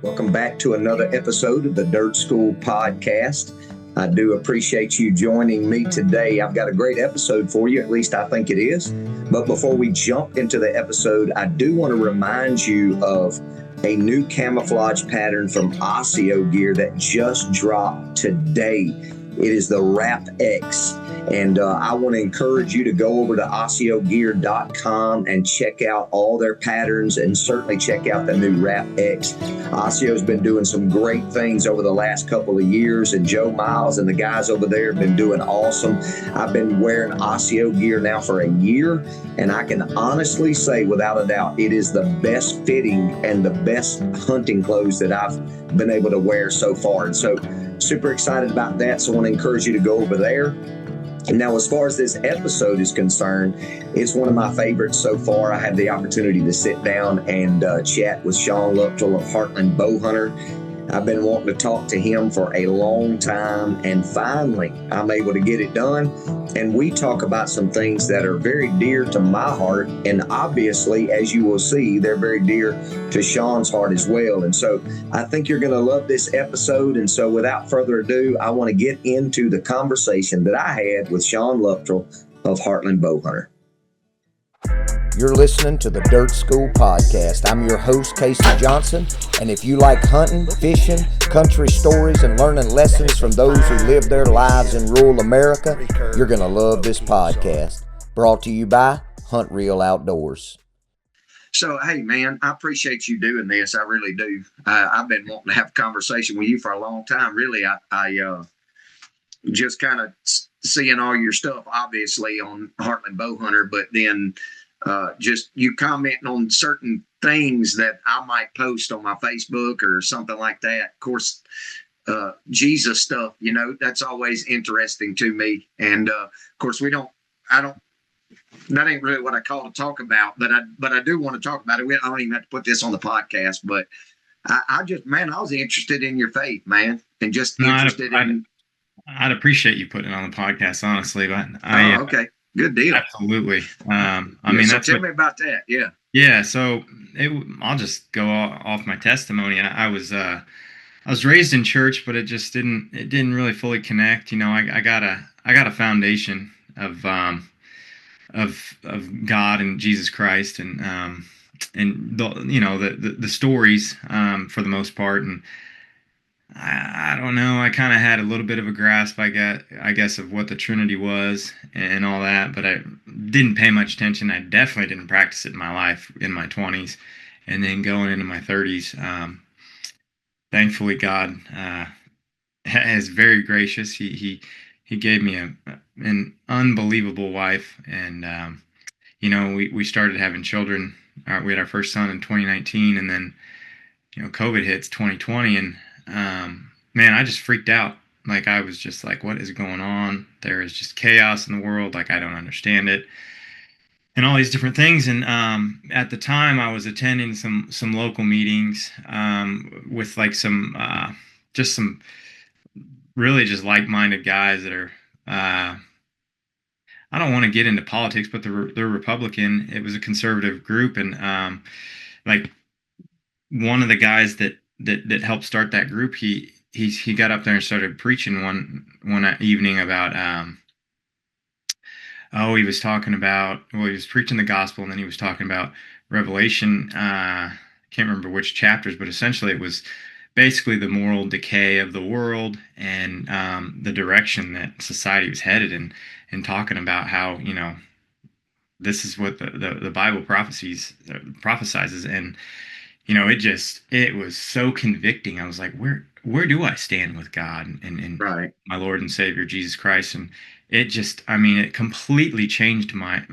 Welcome back to another episode of the Dirt School podcast. I do appreciate you joining me today. I've got a great episode for you, at least I think it is. But before we jump into the episode, I do want to remind you of a new camouflage pattern from Osseo Gear that just dropped today. It is the Wrap X. And I want to encourage you to go over to OsseoGear.com and check out all their patterns, and certainly check out the new Wrap X. Osseo's been doing some great things over the last couple of years, and Joe Miles and the guys over there have been doing awesome. I've been wearing Osseo Gear now for a year, and I can honestly say without a doubt it is the best fitting and the best hunting clothes that I've been able to wear so far. And so super excited about that. So I want to encourage you to go over there. Now, as far as this episode is concerned, it's one of my favorites so far. I had the opportunity to sit down and chat with Shawn Luchtel of Heartland Bowhunter. I've been wanting to talk to him for a long time, and finally I'm able to get it done. And we talk about some things that are very dear to my heart, and obviously, as you will see, they're very dear to Shawn's heart as well. And so I think you're going to love this episode. And so without further ado, I want to get into the conversation that I had with Shawn Luchtel of Heartland Bowhunter. You're listening to the Dirt School podcast. I'm your host, Casey Johnson, and if you like hunting, fishing, country stories, and learning lessons from those who live their lives in rural America, you're going to love this podcast. Brought to you by Hunt Real Outdoors. So, hey, man, I appreciate you doing this. I really do. I've been wanting to have a conversation with you for a long time. Really, I just kind of seeing all your stuff, obviously, on Heartland Bowhunter, but then just you commenting on certain things that I might post on my Facebook or something like that. Of course, Jesus stuff, that's always interesting to me. And of course, that ain't really what I call to talk about, but I do want to talk about it. I don't even have to put this on the podcast, but I was interested in your faith, man, and just interested in. I'd appreciate you putting it on the podcast, honestly, but okay. Good deal. Absolutely. Tell me about that. Yeah. Yeah. So I'll just go off my testimony. I was raised in church, but it didn't really fully connect. I got a foundation of God and Jesus Christ, and the stories for the most part. And I don't know. I kind of had a little bit of a grasp, I guess, of what the Trinity was and all that, but I didn't pay much attention. I definitely didn't practice it in my life in my 20s, and then going into my 30s. Thankfully, God is very gracious. He gave me an unbelievable wife, and we started having children. We had our first son in 2019, and then COVID hits 2020, and man, I just freaked out. Like, I was just like, what is going on? There is just chaos in the world. Like, I don't understand it, and all these different things. And at the time, I was attending some local meetings with like some really just like-minded guys that are I don't want to get into politics, but they're Republican. It was a conservative group, and like one of the guys that helped start that group, he got up there and started preaching one evening about he was preaching the gospel, and then he was talking about Revelation. Can't remember which chapters, but essentially it was basically the moral decay of the world and the direction that society was headed, and talking about how this is what the Bible prophesies prophesizes. And it was so convicting. I was like, where do I stand with God and right. My Lord and Savior Jesus Christ? And it completely changed my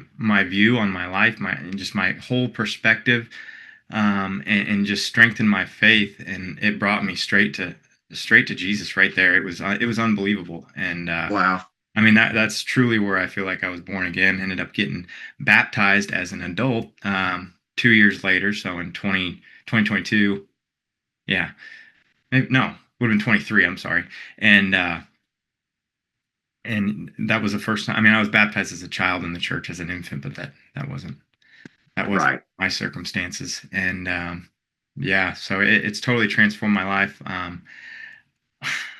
view on my life, my whole perspective, and just strengthened my faith. And it brought me straight to Jesus right there. It was unbelievable. And wow. That's truly where I feel like I was born again. Ended up getting baptized as an adult 2 years later, so in 2022. Yeah. No, would have been 23, I'm sorry. And that was the first time. I was baptized as a child in the church as an infant, but that wasn't right. my circumstances. And Yeah, so it's totally transformed my life.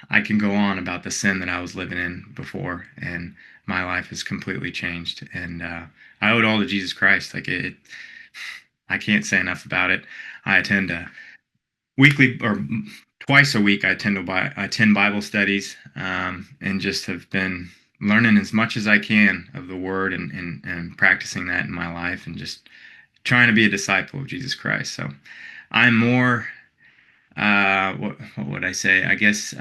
I can go on about the sin that I was living in before, and my life has completely changed. And I owe it all to Jesus Christ. Like I can't say enough about it. I attend a weekly or twice a week. I attend Bible studies, and just have been learning as much as I can of the Word, and practicing that in my life, and just trying to be a disciple of Jesus Christ. So I'm more, what would I say? I guess,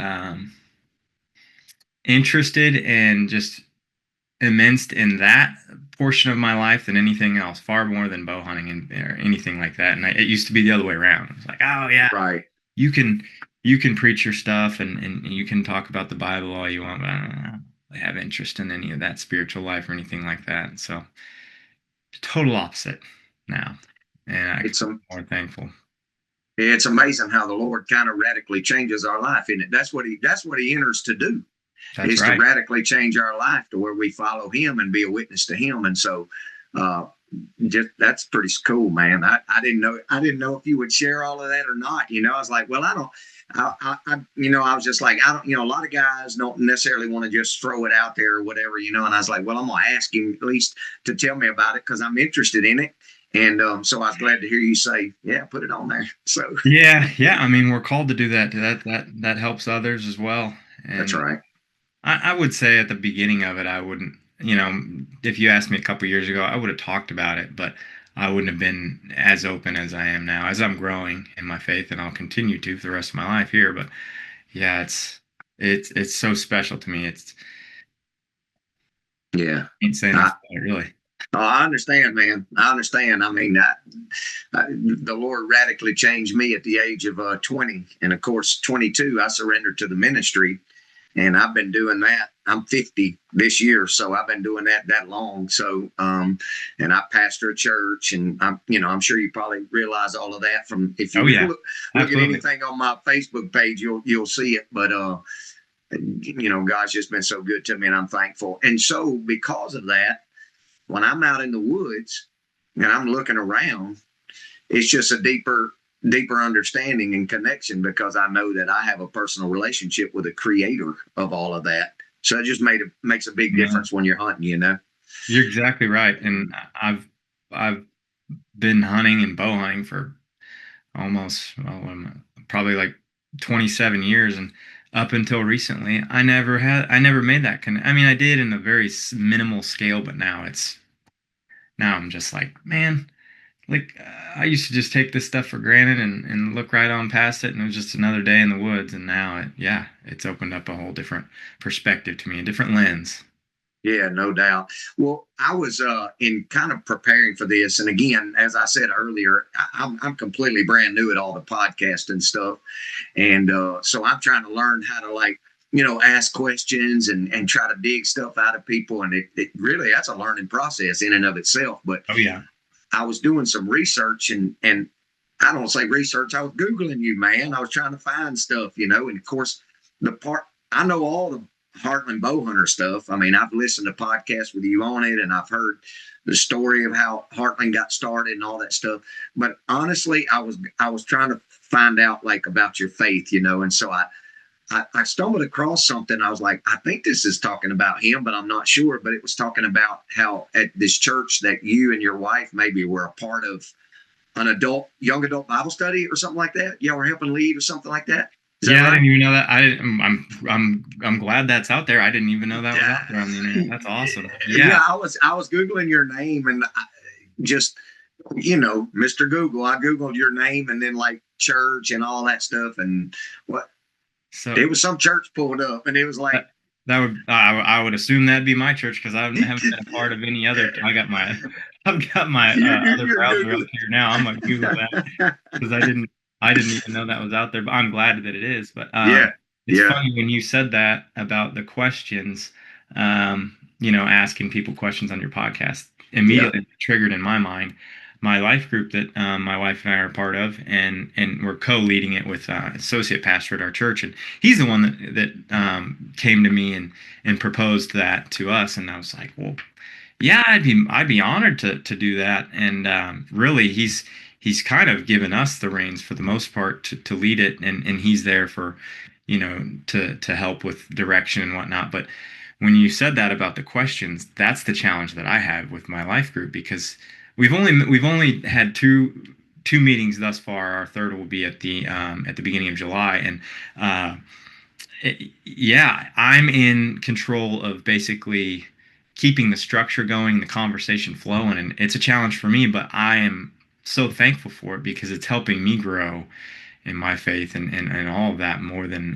interested and just immersed in that portion of my life than anything else, far more than bow hunting or anything like that. And it used to be the other way around. It was like, oh yeah, Right. you can preach your stuff, and you can talk about the Bible all you want, but I don't really have interest in any of that spiritual life or anything like that. So total opposite now, and I It's couldn't be more thankful. it's amazing how the Lord kind of radically changes our life, isn't it? That's what he enters to do. That's is right. to radically change our life to where we follow him and be a witness to him. And so just that's pretty cool, man. I didn't know if you would share all of that or not. I was like, well, I was just like, I don't, a lot of guys don't necessarily want to just throw it out there or whatever, and I was like, well, I'm going to ask him at least to tell me about it because I'm interested in it. And so I was glad to hear you say, yeah, put it on there. So Yeah. I mean, we're called to do that. That helps others as well. And that's right. I would say at the beginning of it, I wouldn't, if you asked me a couple years ago, I would have talked about it, but I wouldn't have been as open as I am now, as I'm growing in my faith, and I'll continue to for the rest of my life here. But yeah, it's so special to me. Yeah. I can't say enough about it, really. Oh, I understand, man. I understand. I mean, the Lord radically changed me at the age of 20. And of course, 22, I surrendered to the ministry. And I've been doing that. I'm 50 this year, so I've been doing that long. So, and I pastor a church, and I'm sure you probably realize all of that from if you look at anything on my Facebook page, you'll see it. But God's just been so good to me, and I'm thankful. And so, because of that, when I'm out in the woods and I'm looking around, it's just a deeper understanding and connection because I know that I have a personal relationship with the creator of all of that. So it just makes a big difference when you're hunting, You're exactly right. And I've been hunting and bow hunting for almost, probably like 27 years. And up until recently, I never made that I mean, I did in a very minimal scale, but now I'm just like, man, like I used to just take this stuff for granted and look right on past it, and it was just another day in the woods. And now it's opened up a whole different perspective to me, a different lens. Yeah, no doubt. Well, I was in kind of preparing for this, and again, as I said earlier, I'm completely brand new at all the podcast and stuff, and so I'm trying to learn how to ask questions and try to dig stuff out of people, and it really that's a learning process in and of itself. But oh yeah, I was doing some research, and I don't say research. I was Googling you, man. I was trying to find stuff, and of course, I know all the Heartland Bowhunter stuff. I mean, I've listened to podcasts with you on it, and I've heard the story of how Heartland got started and all that stuff. But honestly, I was trying to find out about your faith, and so I stumbled across something. I was like, I think this is talking about him, but I'm not sure. But it was talking about how at this church that you and your wife maybe were a part of an young adult Bible study or something like that. Y'all were helping lead or something like that. Yeah, right? I didn't even know that. I'm glad that's out there. I didn't even know that was out there on the internet. That's awesome. Yeah, I was Googling your name and just Mr. Google. I Googled your name and then church and all that stuff, and so it was some church pulled up, and it was like I would assume that'd be my church because I haven't been a part of any other. I've got my other browser up here now. I'm gonna Google that because I didn't even know that was out there, but I'm glad that it is. But it's funny when you said that about the questions, asking people questions on your podcast, immediately triggered in my mind my life group that my wife and I are a part of, and we're co-leading it with associate pastor at our church, and he's the one that came to me and proposed that to us, and I was like, well, yeah, I'd be honored to do that, and really he's he's kind of given us the reins for the most part to lead it, and he's there for, to help with direction and whatnot. But when you said that about the questions, that's the challenge that I have with my life group, because we've only had two meetings thus far. Our third will be at the beginning of July, and yeah, I'm in control of basically keeping the structure going, the conversation flowing, and it's a challenge for me, but I am so thankful for it because it's helping me grow in my faith and all of that more than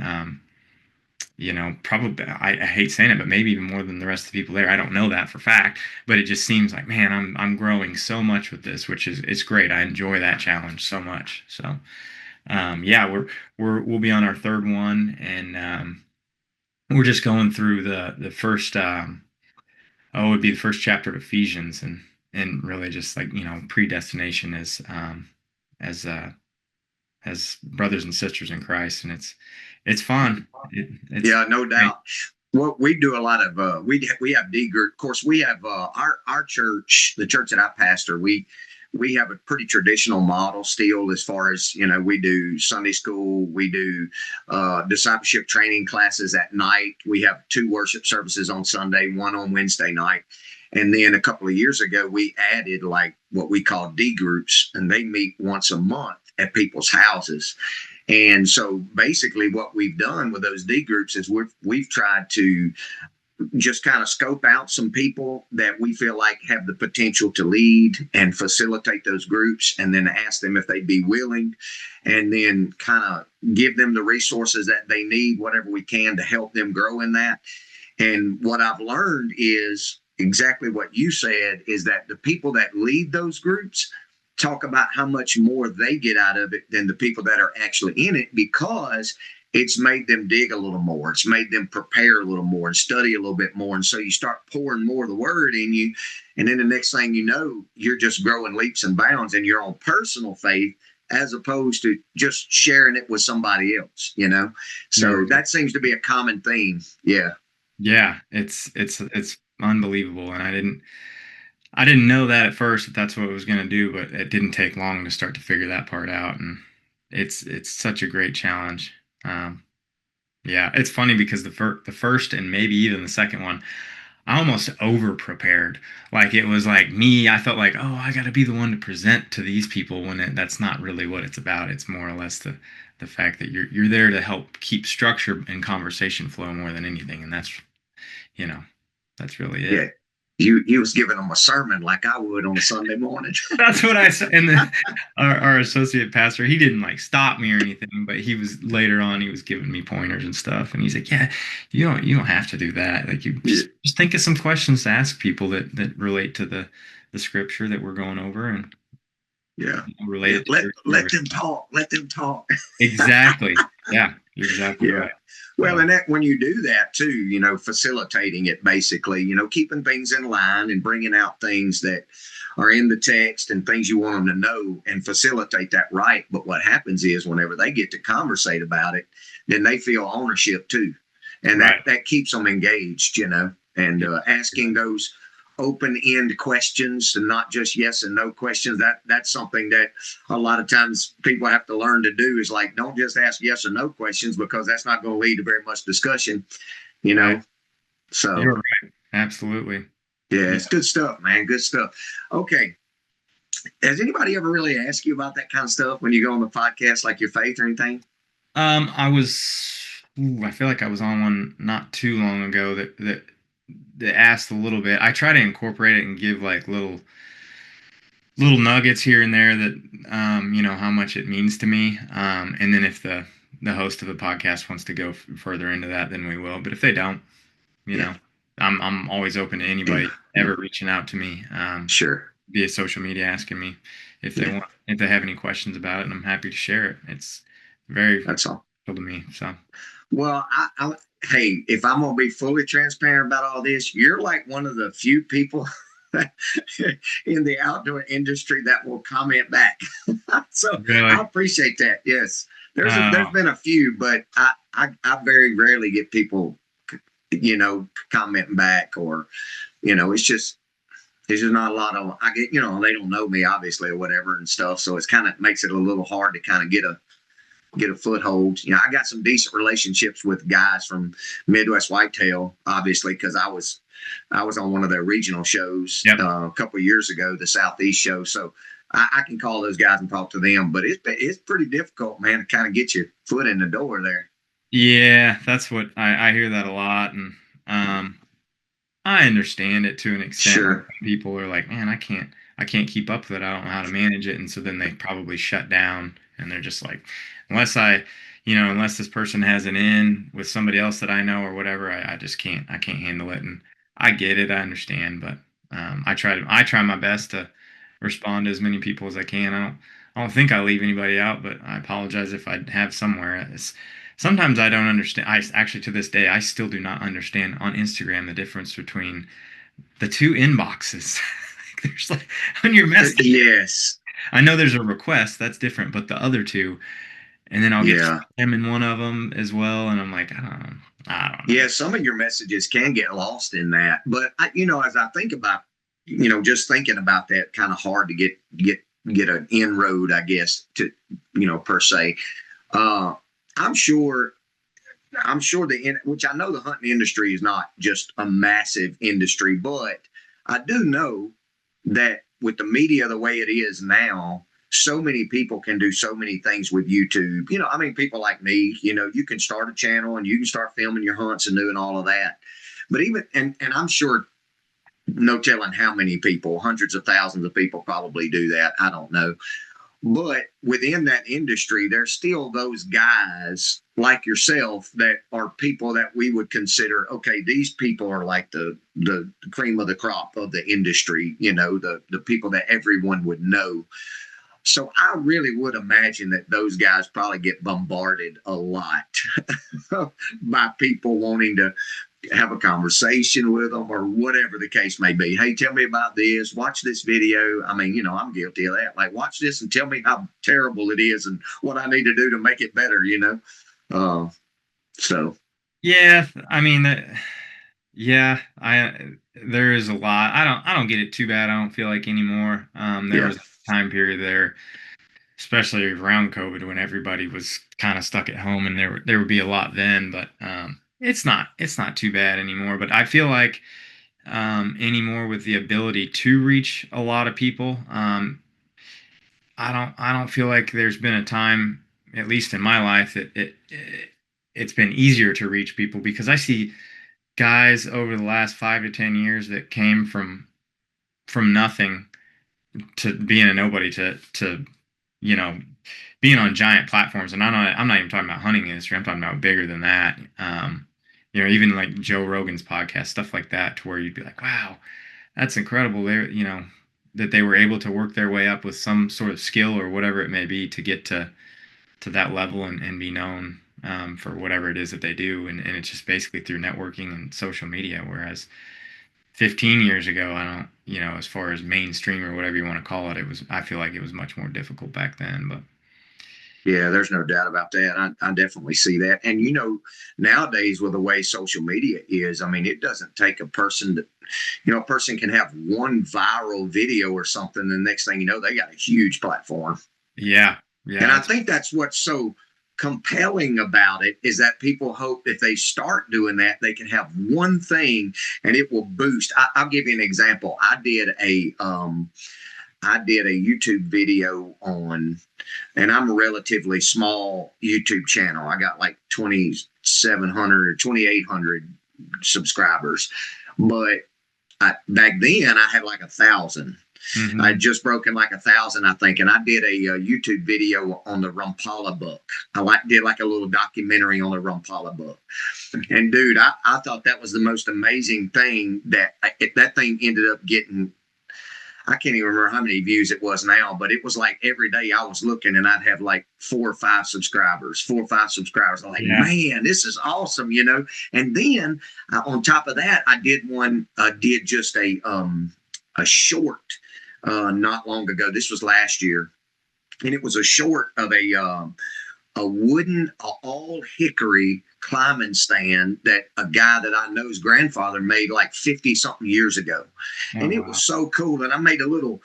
probably, I hate saying it, but maybe even more than the rest of the people there. I don't know that for fact, but it just seems like, man, I'm growing so much with this, which is, it's great. I enjoy that challenge so much. So yeah, we'll be on our third one, and we're just going through the first it would be the first chapter of Ephesians, and really just like, predestination as as brothers and sisters in Christ, and it's fun. It's Yeah, no doubt. Well, we do a lot of we have D group. Of course, we have our church, the church that I pastor. We have a pretty traditional model still, as far as, we do Sunday school, we do discipleship training classes at night. We have 2 worship services on Sunday, 1 on Wednesday night. And then a couple of years ago, we added like what we call D groups, and they meet once a month at people's houses. And so basically what we've done with those D groups is we've tried to just kind of scope out some people that we feel like have the potential to lead and facilitate those groups, and then ask them if they'd be willing, and then kind of give them the resources that they need, whatever we can, to help them grow in that. And what I've learned is exactly what you said, is that the people that lead those groups talk about how much more they get out of it than the people that are actually in it, because it's made them dig a little more. It's made them prepare a little more and study a little bit more. And so you start pouring more of the word in you. And then the next thing you know, you're just growing leaps and bounds in your own personal faith, as opposed to just sharing it with somebody else, So that seems to be a common theme. Yeah. Yeah, it's unbelievable. And I didn't know that at first, that that's what it was going to do, but it didn't take long to start to figure that part out. And it's such a great challenge. Yeah, it's funny because the first and maybe even the second one, I almost over prepared. Like, it was like me, I felt like, oh, I got to be the one to present to these people, when that's not really what it's about. It's more or less the fact that you're there to help keep structure and conversation flow more than anything. And that's really it. Yeah. You was giving them a sermon like I would on a Sunday morning. That's what I said. And then our associate pastor, he didn't like stop me or anything, but he was later on, he was giving me pointers and stuff. And he's like, yeah, you don't have to do that. Like, you just think of some questions to ask people that relate to the scripture that we're going over, and relate it to let them talk. Let them talk. Exactly. Yeah, exactly. Right. Well, and that, when you do that too, facilitating it, basically, keeping things in line and bringing out things that are in the text and things you want them to know, and facilitate that right. But what happens is, whenever they get to conversate about it, then they feel ownership too. And that keeps them engaged, and asking those open-end questions, and not just yes and no questions. That's something that a lot of times people have to learn to do, is like, don't just ask yes or no questions, because that's not going to lead to very much discussion, Right. So You're right. Absolutely. yeah, it's good stuff, man. Good stuff. Okay. Has anybody ever really asked you about that kind of stuff when you go on the podcast, like your faith or anything? I feel like I was on one not too long ago that asked a little bit. I try to incorporate it and give like little nuggets here and there that how much it means to me. And then if the host of the podcast wants to go further into that, then we will. But if they don't, I'm always open to anybody ever reaching out to me. Sure. Via social media, asking me if they have any questions about it, and I'm happy to share it. It's that's all to me. So, well, hey, if I'm going to be fully transparent about all this, you're like one of the few people in the outdoor industry that will comment back. So really? I appreciate that. Yes, there's been a few, but I very rarely get people, commenting back, or, it's just, There's just not a lot of, I get, they don't know me obviously or whatever and stuff. So it's kind of makes it a little hard to kind of get a foothold. I got some decent relationships with guys from Midwest Whitetail, obviously, because I was on one of their regional shows a couple of years ago, the Southeast show. So I can call those guys and talk to them, but it's pretty difficult, man, to kind of get your foot in the door there. Yeah, that's what I hear that a lot, and I understand it to an extent. Sure. People are like, man, I can't keep up with it. I don't know how to manage it, and so then they probably shut down, and they're just like, unless this person has an in with somebody else that I know or whatever, I just can't handle it. And I get it, I understand, but I try my best to respond to as many people as I can. I don't think I leave anybody out, but I apologize if I have somewhere. Sometimes I don't understand. I actually, to this day, I still do not understand on Instagram the difference between the two inboxes. There's like on your message. Yes. I know there's a request that's different, but the other two, and then I'll get spam in one of them as well, and I'm like, I don't know. Yeah, some of your messages can get lost in that, but as I think about, just thinking about that, kind of hard to get an inroad, I guess, to per se. I'm sure which I know the hunting industry is not just a massive industry, but I do know that with the media the way it is now, so many people can do so many things with YouTube. People like me, you can start a channel and you can start filming your hunts and doing all of that. But even, and I'm sure no telling how many people, hundreds of thousands of people probably do that. I don't know. But within that industry, there's still those guys like yourself that are people that we would consider, okay, these people are like the cream of the crop of the industry, the people that everyone would know. So I really would imagine that those guys probably get bombarded a lot by people wanting to have a conversation with them or whatever the case may be. Hey, tell me about this. Watch this video. I'm guilty of that. Like, watch this and tell me how terrible it is and what I need to do to make it better, So. Yeah, there is a lot. I don't get it too bad. I don't feel like anymore. There was a time period there, especially around COVID, when everybody was kind of stuck at home, and there would be a lot then, but it's not too bad anymore. But I feel like anymore with the ability to reach a lot of people, I don't feel like there's been a time, at least in my life, that it's been easier to reach people, because I see guys over the last 5 to 10 years that came from nothing to being a nobody to being on giant platforms. And I'm not even talking about hunting industry. I'm talking about bigger than that. Even like Joe Rogan's podcast, stuff like that, to where you'd be like, wow, that's incredible. That they were able to work their way up with some sort of skill or whatever it may be to get to that level and be known for whatever it is that they do. And it's just basically through networking and social media. Whereas 15 years ago, as far as mainstream or whatever you want to call it, I feel like it was much more difficult back then. But yeah, there's no doubt about that. I definitely see that. And, nowadays with the way social media is, it doesn't take a person a person can have one viral video or something. And the next thing you know, they got a huge platform. Yeah. And I think that's what's so compelling about it, is that people hope if they start doing that, they can have one thing and it will boost. I'll give you an example. I did a YouTube video and I'm a relatively small YouTube channel. I got like 2,700 or 2,800 subscribers, but back then I had like 1,000. Mm-hmm. I had just broken like 1,000, I think, and I did a YouTube video on the Rumpala book. Did like a little documentary on the Rumpala book, and dude, I thought that was the most amazing thing. That thing ended up getting, I can't even remember how many views it was now, but it was like every day I was looking and I'd have like 4 or 5 subscribers. I'm like, man, this is awesome, And then on top of that, I did just a short not long ago. This was last year, and it was a short of a wooden, all hickory climbing stand that a guy that I know's grandfather made like 50 something years ago. Oh, And it wow. was so cool. And I made a little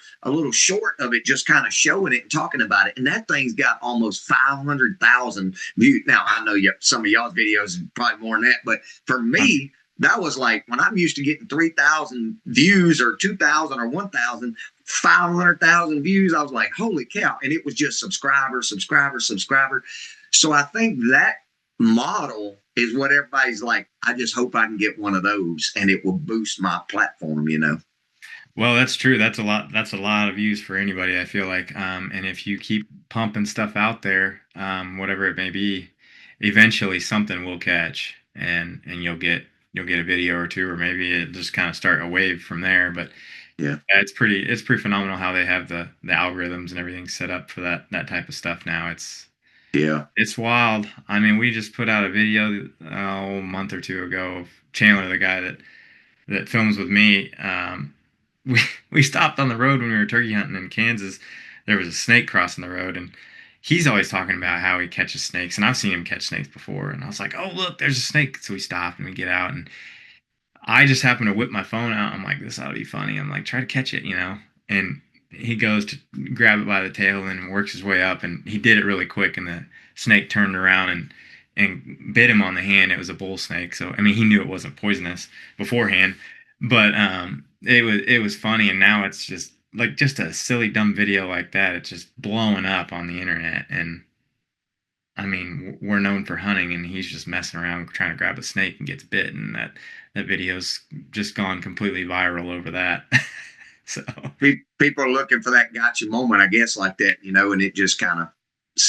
short of it, just kind of showing it and talking about it. And that thing's got almost 500,000 views. Now, I know some of y'all's videos are probably more than that, but for me, that was like when I'm used to getting 3,000 views or 2,000 or 1,000, 500,000 views. I was like, holy cow. And it was just subscriber, subscriber, subscriber. So I think that model is what everybody's like, I just hope I can get one of those and it will boost my platform, you know? Well, that's true. That's a lot. That's a lot of views for anybody, I feel like. And if you keep pumping stuff out there, whatever it may be, eventually something will catch, and you'll get a video or two, or maybe it just kind of start a wave from there. But Yeah. yeah, it's pretty phenomenal how they have the algorithms and everything set up for that type of stuff now. Yeah. It's wild. I mean, we just put out a video a month or two ago of Chandler, the guy that films with me. We we stopped on the road when we were turkey hunting in Kansas. There was a snake crossing the road, and he's always talking about how he catches snakes, and I've seen him catch snakes before. And I was like, "Oh, look, there's a snake!" So we stopped and we get out, and I just happened to whip my phone out. I'm like, "This ought to be funny." I'm like, "Try to catch it," you know. And he goes to grab it by the tail and works his way up, and he did it really quick, and the snake turned around and bit him on the hand. It was a bull snake, so I mean, he knew it wasn't poisonous beforehand, but it was funny, and now it's just like just a silly dumb video like that. It's just blowing up on the internet, and I mean, we're known for hunting, and he's just messing around trying to grab a snake and gets bit, and that video's just gone completely viral over that. So People are looking for that gotcha moment, I guess, like that, you know, and it just kind of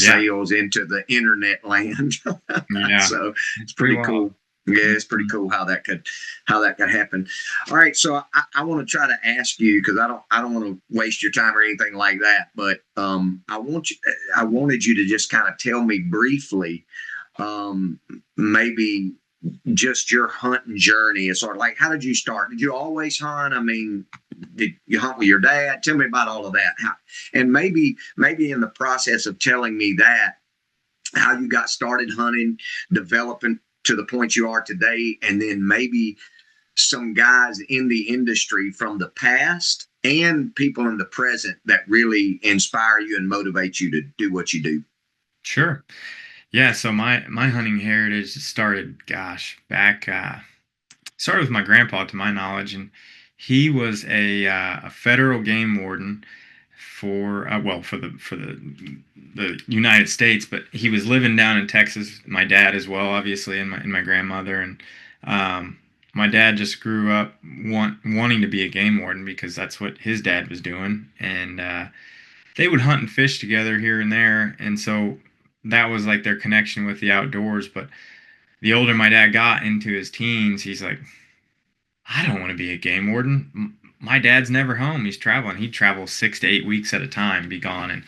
yeah, sails into the internet land. yeah, So it's it's pretty pretty wild. cool. Yeah, it's pretty cool how that could happen. All right, so I want to try to ask you because I don't want to waste your time or anything like that, but I wanted you to just kind of tell me briefly, maybe just your hunting journey. It's sort of like, how did you start? Did you always hunt? I mean, did you hunt with your dad? Tell me about all of that. And maybe in the process of telling me that, how you got started hunting, developing to the point you are today, and then maybe some guys in the industry from the past and people in the present that really inspire you and motivate you to do what you do. Sure. Yeah, so my hunting heritage started, gosh, back started with my grandpa, to my knowledge, and he was a federal game warden for well for the United States, but he was living down in Texas. My dad as well, obviously, and my grandmother, and my dad just grew up wanting to be a game warden because that's what his dad was doing, and they would hunt and fish together here and there, and so that was like their connection with the outdoors. But the older my dad got into his teens, he's like, I don't want to be a game warden. My dad's never home. He's traveling. He'd travel 6 to 8 weeks at a time, be gone, and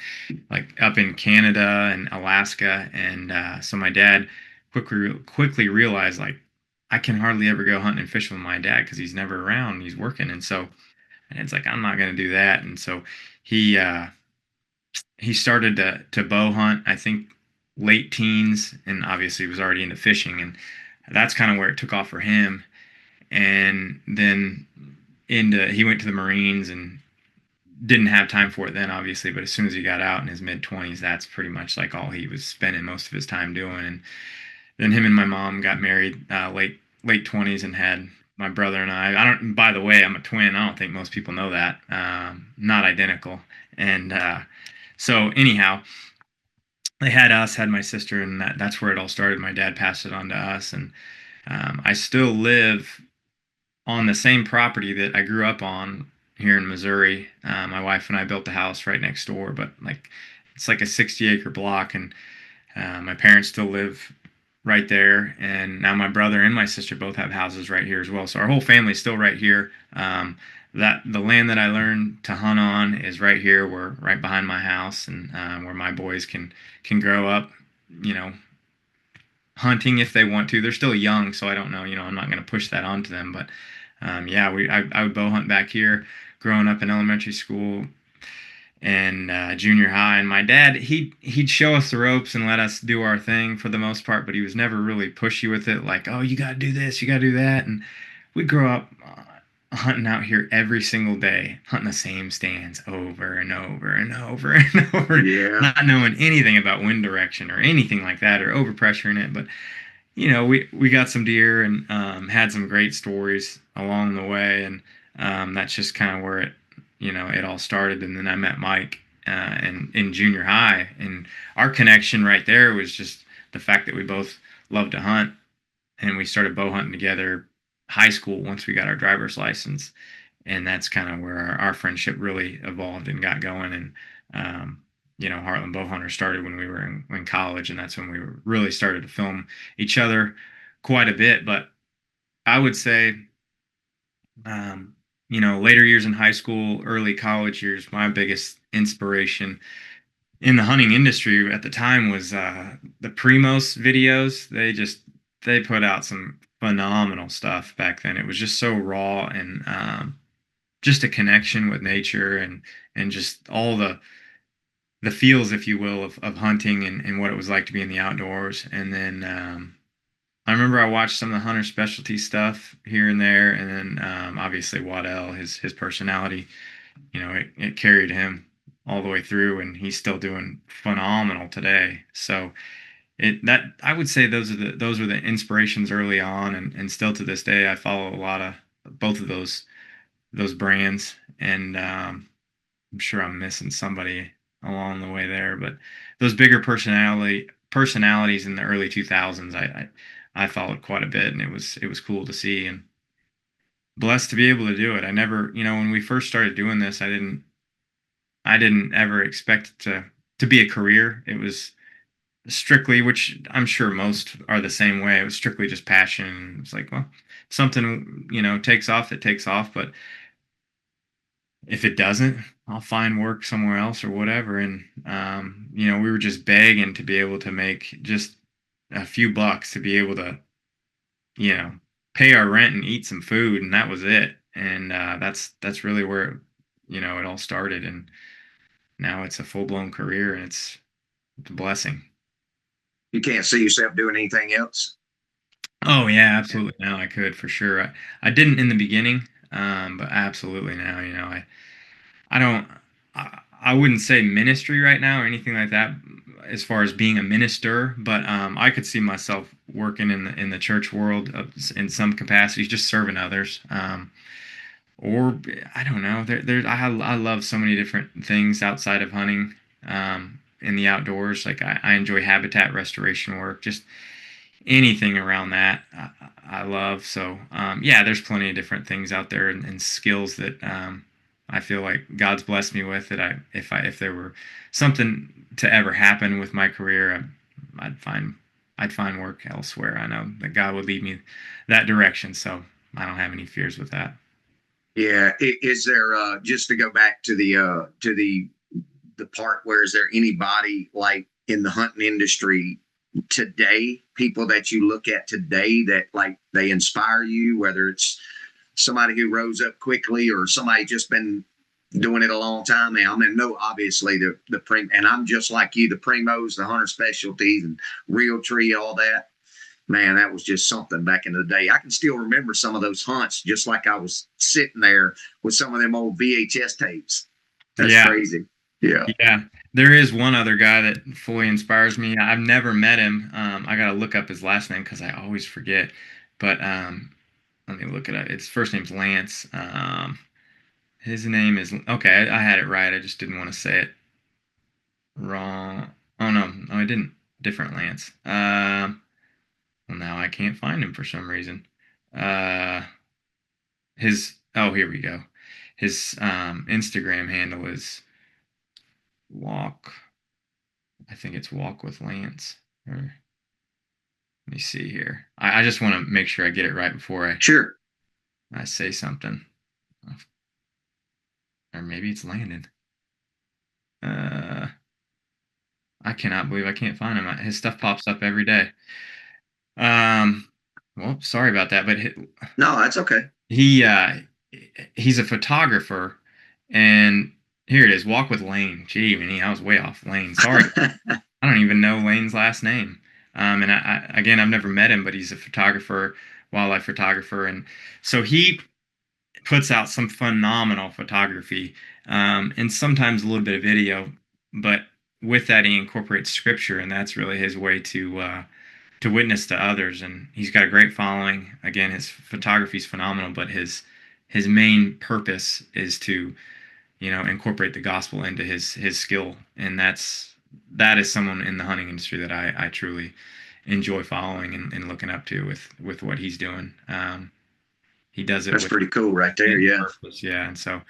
like up in Canada and Alaska. And so my dad quickly realized like I can hardly ever go hunting and fishing with my dad because he's never around. He's working, and so and it's like I'm not going to do that. And so he uh, he started to bow hunt. I think late teens, and obviously was already into fishing, and that's kind of where it took off for him. And then he went to the Marines and didn't have time for it then, obviously, but as soon as he got out in his mid 20s, that's pretty much like all he was spending most of his time doing. And then him and my mom got married late 20s and had my brother and I don't, by the way, I'm a twin. I don't think most people know that. Not identical. And so anyhow, they had my sister, and that's where it all started. My dad passed it on to us, and I still live on the same property that I grew up on here in Missouri. My wife and I built a house right next door, but like it's like a 60-acre block, and my parents still live right there. And now my brother and my sister both have houses right here as well. So our whole family's still right here. That the land that I learned to hunt on is right here. We're right behind my house, and where my boys can grow up, you know, hunting if they want to. They're still young, so I don't know. You know, I'm not going to push that onto them, but yeah, I would bow hunt back here growing up in elementary school. and junior high. And my dad, he'd show us the ropes and let us do our thing for the most part, but he was never really pushy with it. Like, oh, you got to do this, you got to do that. And we'd grow up hunting out here every single day, hunting the same stands over and over and over and over, Yeah. not knowing anything about wind direction or anything like that or overpressuring it. But we got some deer and had some great stories along the way, and that's just kind of where it all started. And then I met Mike in junior high, and our connection right there was just the fact that we both loved to hunt, and we started bow hunting together high school once we got our driver's license, and that's kind of where our friendship really evolved and got going. And Heartland Bowhunter started when we were in college, and that's when we really started to film each other quite a bit. But I would say, later years in high school, early college years, my biggest inspiration in the hunting industry at the time was the Primos videos. They put out some phenomenal stuff back then. It was just so raw, and just a connection with nature, and just all the feels, if you will, of hunting, and what it was like to be in the outdoors. And then I remember I watched some of the hunter specialty stuff here and there, and then obviously Waddell, his personality, it carried him all the way through, and he's still doing phenomenal today. So I would say those were the inspirations early on, and still to this day I follow a lot of both of those brands, and I'm sure I'm missing somebody along the way there, but those bigger personalities in the early 2000s, I followed quite a bit, and it was cool to see, and blessed to be able to do it. I never, when we first started doing this, I didn't ever expect it to be a career. It was strictly, which I'm sure most are the same way. It was strictly just passion. It's like, well, something, takes off, it takes off, but if it doesn't, I'll find work somewhere else or whatever. And we were just begging to be able to make just a few bucks to be able to, pay our rent and eat some food, and that was it. And that's really where it all started. And now it's a full-blown career, and it's a blessing. You can't see yourself doing anything else? Oh yeah, absolutely. Now I could, for sure. I didn't in the beginning, but absolutely now. I don't. I wouldn't say ministry right now or anything like that, as far as being a minister. But I could see myself working in the church world in some capacities, just serving others. Or I don't know. I love so many different things outside of hunting. In the outdoors, like I enjoy habitat restoration work, just anything around that I love. So there's plenty of different things out there, and skills that I feel like God's blessed me with, that if there were something to ever happen with my career, I'd find work elsewhere. I know that God would lead me that direction, so I don't have any fears with that. Yeah. Is there just to go back to the part where, is there anybody like in the hunting industry today, people that you look at today that like they inspire you, whether it's somebody who rose up quickly or somebody just been doing it a long time now? I mean, no, obviously the and I'm just like you, the Primos, the hunter specialties, and Realtree, all that. Man, that was just something back in the day. I can still remember some of those hunts, just like I was sitting there with some of them old VHS tapes. That's crazy. Yeah. Yeah. There is one other guy that fully inspires me. I've never met him. I got to look up his last name because I always forget. But let me look it up. His first name's Lance. His name is, okay, I had it right. I just didn't want to say it wrong. Oh, no, I didn't. Different Lance. Well, now I can't find him for some reason. Oh, here we go. His Instagram handle is I think it's Walk with Lance. Or, let me see here. I just want to make sure I get it right before I say something. Or maybe it's Landon. I cannot believe I can't find him. His stuff pops up every day. Well, sorry about that, but no, that's okay. He's a photographer, and Here it is. Walk with Lane. Gee, man, I was way off Lane. Sorry. I don't even know Lane's last name. And again, I've never met him, but he's a photographer, wildlife photographer, and so he puts out some phenomenal photography, and sometimes a little bit of video. But with that, he incorporates scripture, and that's really his way to witness to others. And he's got a great following. Again, his photography is phenomenal, but his main purpose is to incorporate the gospel into his skill, and that is someone in the hunting industry that I truly enjoy following and looking up to with what he's doing. He does it. That's with pretty cool, right there. Yeah, purpose. Yeah, and so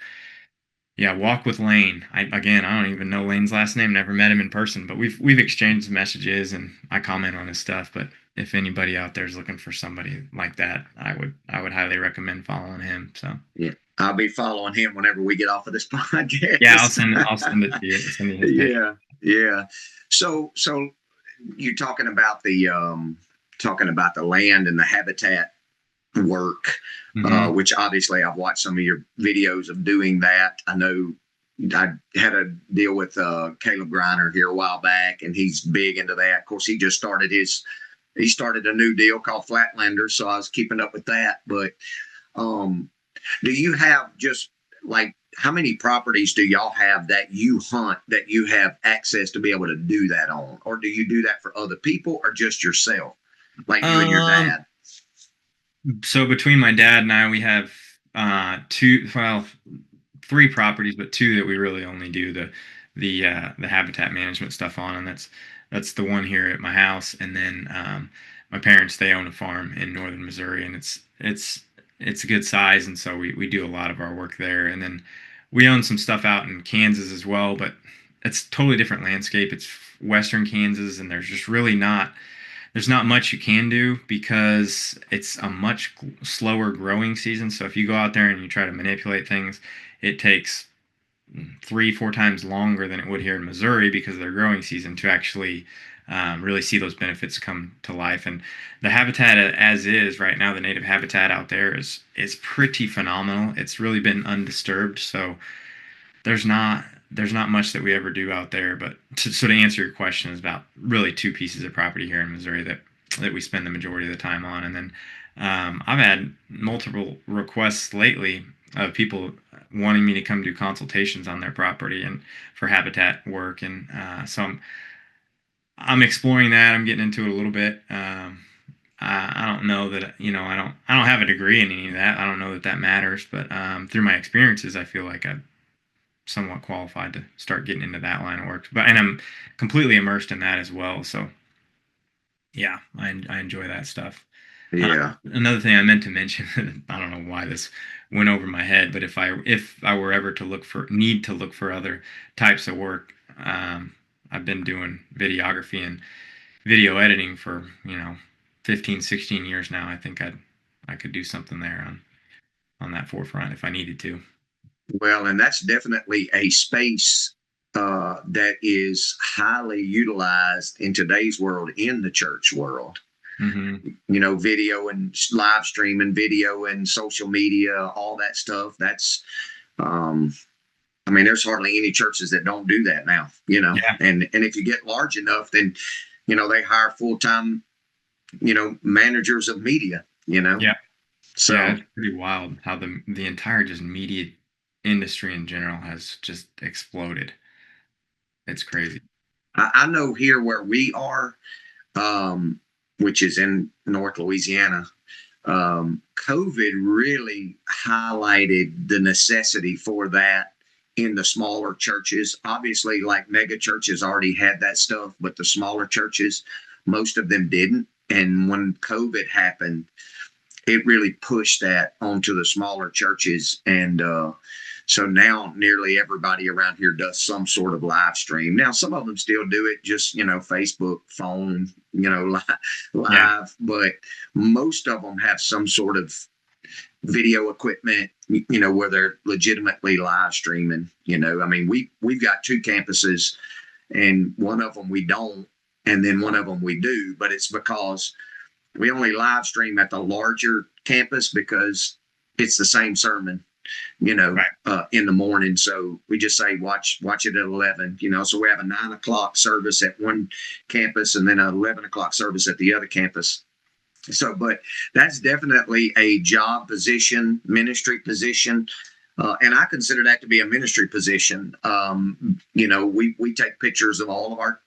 yeah, walk with Lane. I don't even know Lane's last name. Never met him in person, but we've exchanged messages, and I comment on his stuff. But if anybody out there is looking for somebody like that, I would highly recommend following him. So yeah, I'll be following him whenever we get off of this podcast. Yeah, I'll send it to you. Send you his page. Yeah. So you're talking about the land and the habitat work, which obviously I've watched some of your videos of doing that. I know I had a deal with Caleb Griner here a while back, and he's big into that. Of course, he started a new deal called Flatlander, so I was keeping up with that. But do you have just like, how many properties do y'all have that you hunt that you have access to be able to do that on? Or do you do that for other people or just yourself, like you and your dad? So between my dad and I, we have three properties, but two that we really only do the habitat management stuff on, and that's the one here at my house, and then my parents, they own a farm in northern Missouri, and it's a good size, and so we do a lot of our work there. And then we own some stuff out in Kansas as well, but it's a totally different landscape. It's western Kansas, and there's not much you can do because it's a much slower growing season. So if you go out there and you try to manipulate things, it takes 3-4 times longer than it would here in Missouri because of their growing season to actually really see those benefits come to life. And the habitat as is right now, the native habitat out there is pretty phenomenal. It's really been undisturbed. So there's not much that we ever do out there. But to answer your question, is about really 2 pieces of property here in Missouri that we spend the majority of the time on. And then I've had multiple requests lately of people wanting me to come do consultations on their property and for habitat work. And so I'm exploring that. I'm getting into it a little bit. I don't know that, I don't have a degree in any of that. I don't know that matters, but through my experiences, I feel like I'm somewhat qualified to start getting into that line of work. And I'm completely immersed in that as well. So yeah, I enjoy that stuff. Yeah. Another thing I meant to mention, I don't know why this went over my head, but if I were ever to need to look for other types of work, I've been doing videography and video editing for 15, 16 years now. I think I could do something there on that forefront if I needed to. Well, and that's definitely a space that is highly utilized in today's world in the church world. Mm-hmm. Video and live streaming, video and social media, all that stuff. That's, there's hardly any churches that don't do that now, Yeah. And if you get large enough, then, they hire full-time, managers of media, Yeah. So yeah, it's pretty wild how the entire just media industry in general has just exploded. It's crazy. I know here where we are, which is in North Louisiana, COVID really highlighted the necessity for that in the smaller churches. Obviously, like mega churches already had that stuff, but the smaller churches, most of them didn't. And when COVID happened, it really pushed that onto the smaller churches. And so now nearly everybody around here does some sort of live stream. Now, some of them still do it just, Facebook, phone, live, Yeah. but most of them have some sort of video equipment, where they're legitimately live streaming. We've got 2 campuses, and one of them we don't, and then one of them we do, but it's because we only live stream at the larger campus because it's the same sermon. Right. in the morning. So we just say, watch it at 11, so we have a 9 o'clock service at one campus and then an 11 o'clock service at the other campus. So, but that's definitely a job position, ministry position. And I consider that to be a ministry position. We take pictures of all of our,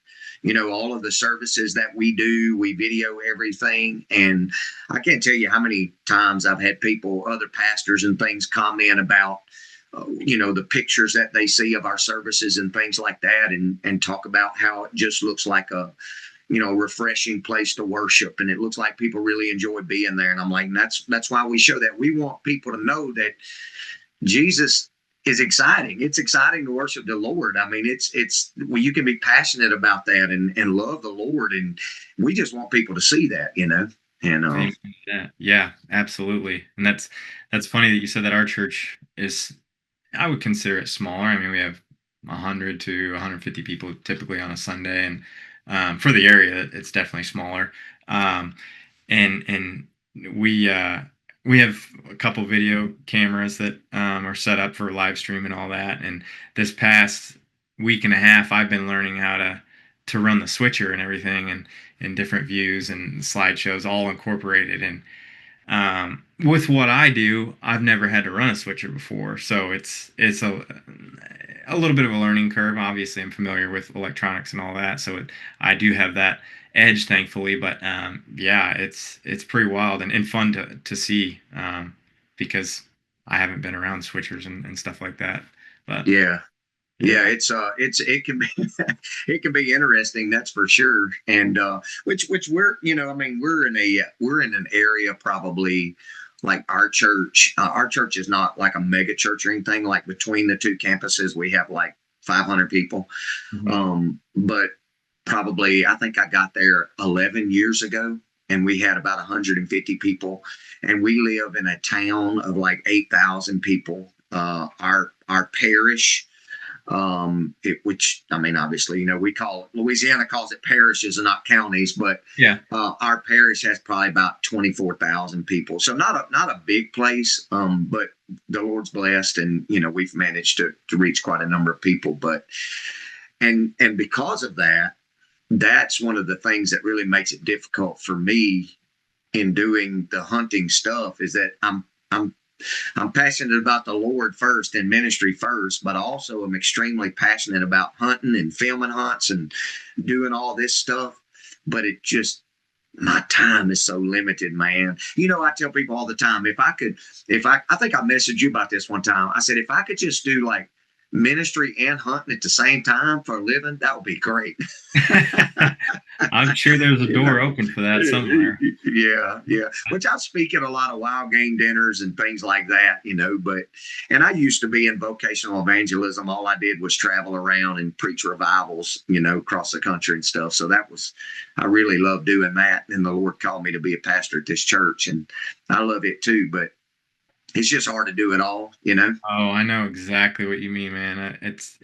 all of the services that we do. We video everything. And I can't tell you how many times I've had people, other pastors and things, comment about, the pictures that they see of our services and things like that, and talk about how it just looks like a, refreshing place to worship. And it looks like people really enjoy being there. And I'm like, that's why we show that. We want people to know that Jesus is exciting. It's exciting to worship the Lord. I mean, you can be passionate about that and love the Lord. And we just want people to see that, and, yeah, absolutely. And that's funny that you said that. Our church is, I would consider it smaller. I mean, we have 100 to 150 people typically on a Sunday, and for the area, it's definitely smaller. And we have a couple video cameras that are set up for live stream and all that. And this past week and a half, I've been learning how to run the switcher and everything, and in different views and slideshows all incorporated. And with what I do, I've never had to run a switcher before, so it's a little bit of a learning curve. Obviously, I'm familiar with electronics and all that, so I do have that edge, thankfully. But yeah, it's pretty wild and fun to see, because I haven't been around switchers and stuff like that. But yeah, it can be it can be interesting, that's for sure. And which we're, we're in an area, probably like our church is not like a mega church or anything. Like between the two campuses, we have like 500 people. Mhm. But probably, I think I got there 11 years ago, and we had about 150 people, and we live in a town of like 8,000 people. Our parish, which, I mean, obviously, Louisiana calls it parishes and not counties, but Yeah. our parish has probably about 24,000 people. So not a big place, but the Lord's blessed, and we've managed to reach quite a number of people. But and because of that, that's one of the things that really makes it difficult for me in doing the hunting stuff, is that I'm passionate about the Lord first and ministry first, but also I'm extremely passionate about hunting and filming hunts and doing all this stuff. But my time is so limited, man. I tell people all the time, I think I messaged you about this one time. I said, if I could just do like ministry and hunting at the same time for a living, that would be great. I'm sure there's a door open for that somewhere. Yeah. Which I speak at a lot of wild game dinners and things like that, and I used to be in vocational evangelism. All I did was travel around and preach revivals, across the country and stuff. So I really love doing that. And the Lord called me to be a pastor at this church, and I love it too. But it's just hard to do it all. Oh, I know exactly what you mean, man. It's